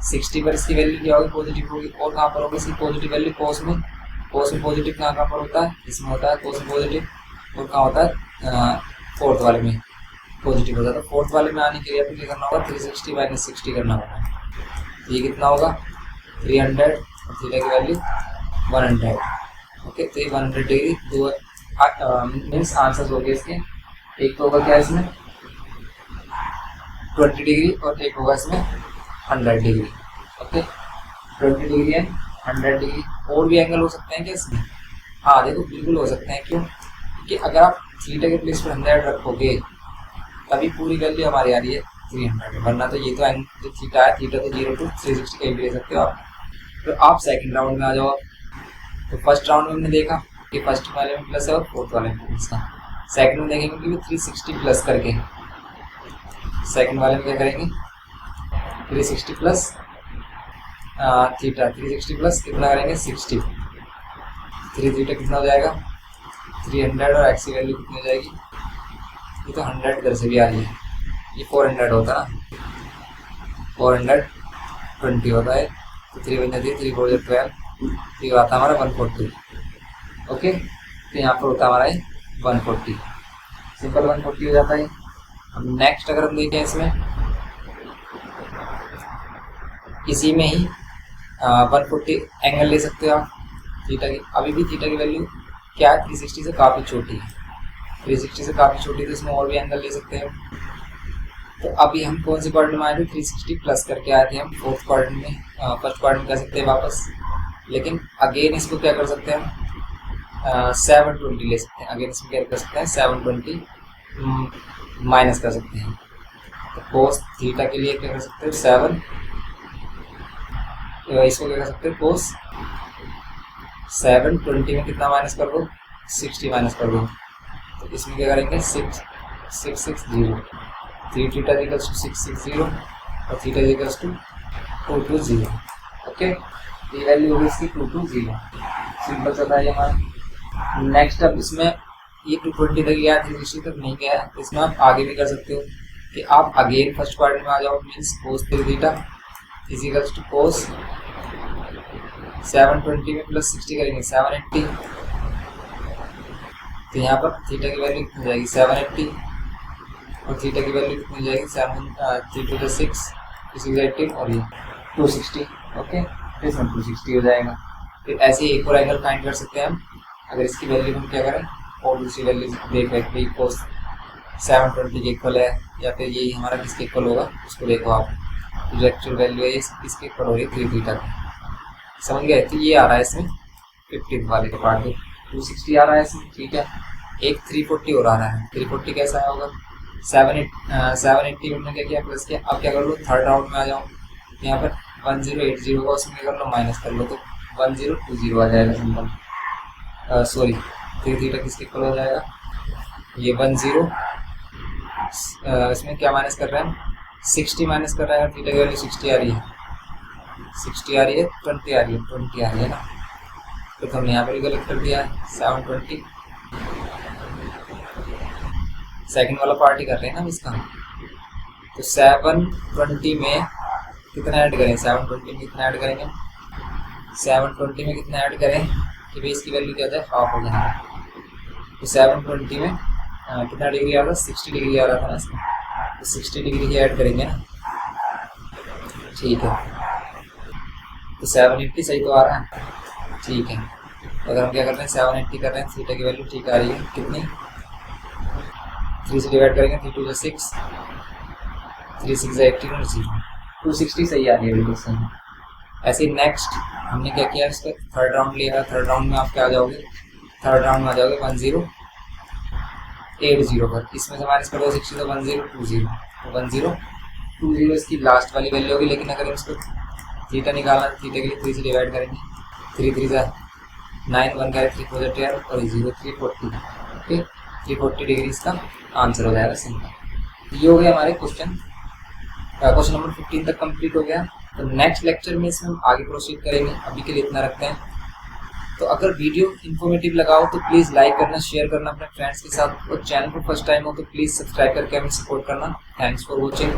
A: 60 पर इसकी वैल्यू क्या होगी, पॉजिटिव होगी। और कहाँ पर होगी इसकी पॉजिटिव वैल्यू, कोस में, कोस में पॉजिटिव कहाँ पर होता है, इसमें होता है कोस में पॉजिटिव, और कहाँ होता है फोर्थ वाले में पॉजिटिव होता है। तो फोर्थ वाले में आने के लिए आपको क्या करना होगा, 360 माइनस 60 करना होगा, तो ये कितना होगा 300 और थीटा की वैल्यू 100। ओके, तो ये 100 डिग्री दो मीन्स आंसर हो गए इसके, एक तो होगा क्या इसमें 20 डिग्री और एक होगा इसमें 100 degree. Okay, 20 degree and 100 degree. और भी एंगल हो सकते हैं क्या इसमें, हाँ देखो बिल्कुल हो सकते हैं। क्यों, क्योंकि अगर आप थीटा के प्लेस पर 100 रखोगे तभी पूरी वैल्यू हमारी आ रही है 300, वरना तो ये तो जो थीटा है, थीटा तो 0 to 360 कहीं भी ले सकते हो आप। तो आप सेकंड राउंड में आ जाओ। तो फर्स्ट राउंड में हमने देखा कि फर्स्ट वाले में प्लस है और फोर्थ वाले में प्लस है, सेकंड में देखेंगे कि 360 प्लस करके, सेकंड वाले में क्या करेंगे 360 प्लस थीटा, 360 प्लस कितना करेंगे 60, 3 थीटा कितना हो जाएगा 300 और एक्स की वैल्यू कितनी हो जाएगी, ये तो 100 इधर से भी आ रही है, ये 400 होता है ना, 420 होता है, तो 3 बन जाती है 3 4 12, ये आता है हमारा 140। ओके, तो यहाँ पर होता है हमारा 140, सिंपल 140 हो जाता है। अब नेक्स्ट अगर हम देखें इसमें इसी में ही 140 एंगल ले सकते हो आप थीटा की। अभी भी थीटा की वैल्यू क्या है 360 से काफ़ी छोटी है, 360 से काफ़ी छोटी, तो इसमें और भी एंगल ले सकते हैं। तो अभी हम कौन से क्वाड्रेंट में आए थे, 360 प्लस करके आए थे हम फोर्थ क्वाड्रेंट में, फर्स्ट क्वाड्रेंट कर सकते हैं वापस, लेकिन अगेन इसको क्या कर सकते हैं 720 ले सकते हैं, अगेन इसमें क्या कर सकते हैं 720 माइनस कर सकते हैं। तो कोस थीटा के लिए क्या कर सकते हैं 7, तो इसको क्या कर सकते हैं कोस 720 में कितना माइनस कर दो 60 माइनस कर दो, तो इसमें क्या करेंगे 660, 3 थीटा इक्वल्स टू 660 और थीटा इक्वल्स टू 220। ओके, ये वैल्यू होगी इसकी 220, सिंपल सा था ये हमारा। नेक्स्ट अब इसमें ये 220 तक गया, 360 तक नहीं गया, तो इसमें आप आगे भी कर सकते हो कि आप अगेन फर्स्ट क्वाड्रेंट में आ जाओ, means cos 3 theta is equals to cos 720 में प्लस 60 करेंगे 780, तो यहाँ पर थीटा की वैल्यू कितनी जाएगी 780 और थीटा की वैल्यू कितनी जाएगी 3 to 6 18 और ये 260। ओके, तो इसमें 260 हो जाएगा। फिर ऐसे ही एक और एंगल फाइंड कर सकते हैं हम, अगर इसकी वैल्यू हम क्या करें और दूसरी वैल्यू देख रहे हैं कोस 720 के इक्वल है या फिर यही हमारा किसके इक्वल होगा उसको देखो आप। जो एक्चुअल वैल्यू है इसके इक्वल हो रही है 3 थीटा की। समझ गए? तो ये आ रहा है इसमें 15 वाले का पार्ट में 260 आ रहा है इसमें, ठीक है। एक 340 और आ रहा है, 340 कैसा आया होगा? 780 हमने क्या किया, प्लस किया। अब क्या कर लो, थर्ड राउंड में आ जाओ, यहाँ पर 1080 होगा, उसमें क्या कर लो, माइनस कर लो, तो 1020 आ जाएगा सिंपल। सॉरी 3 थीटा किसके इक्वल हो जाएगा, ये 10 इसमें क्या माइनस कर रहे हैं, 60 माइनस कर रहा है। थीटा की वैल्यू 60 आ रही है, 60 आ रही है, 20 आ रही है, 20 आ रही है ना, तो हमने यहाँ पर भी गलत कर दिया है। 720 सेकंड वाला पार्ट ही कर रहे हैं ना इसका, तो 720 में कितना ऐड करें, 720 में कितना ऐड करेंगे, 720 में कितना ऐड करें कि भाई इसकी वैल्यू क्या हो जाए, हाफ हो जाए। तो 720 में कितना डिग्री आ रहा है, 60 डिग्री आ रहा था ना इसमें, तो 60 डिग्री ही ऐड करेंगे ना, ठीक है। तो 780 सही तो आ रहा है, ठीक है। तो अगर हम क्या कर रहे हैं, 780 कर रहे हैं, थीटा की वैल्यू ठीक आ रही है, कितनी, 3 से डिवाइड करेंगे, 3 2 6, 3 6 18 और 0, 260 सही आ रही है, बिल्कुल सही। ऐसे ही नेक्स्ट हमने क्या किया, इसका थर्ड राउंड लिया है। थर्ड राउंड में आप क्या आ जाओगे, थर्ड राउंड में आ जाओगे 1080 पर, इसमें से माइनस कर दो 60, तो 1020, तो 1020 इसकी लास्ट वाली वैल्यू होगी। लेकिन अगर इसको थीटा निकालना, थीटा के लिए 3 से डिवाइड करेंगे, 3 3 जा 9, 1 का 3 4 12 और 0 340, ठीक, 340 डिग्री इसका आंसर हो जाएगा सिंपल। ये हो गया हमारे क्वेश्चन नंबर 15 तक कंप्लीट हो गया। तो नेक्स्ट लेक्चर में इसमें हम आगे प्रोसीड करेंगे, अभी के लिए इतना रखते हैं। तो अगर वीडियो इन्फॉर्मेटिव लगा हो तो प्लीज़ लाइक करना, शेयर करना अपने फ्रेंड्स के साथ, और चैनल पर फर्स्ट टाइम हो तो प्लीज़ सब्सक्राइब करके हमें सपोर्ट करना। Thanks for watching.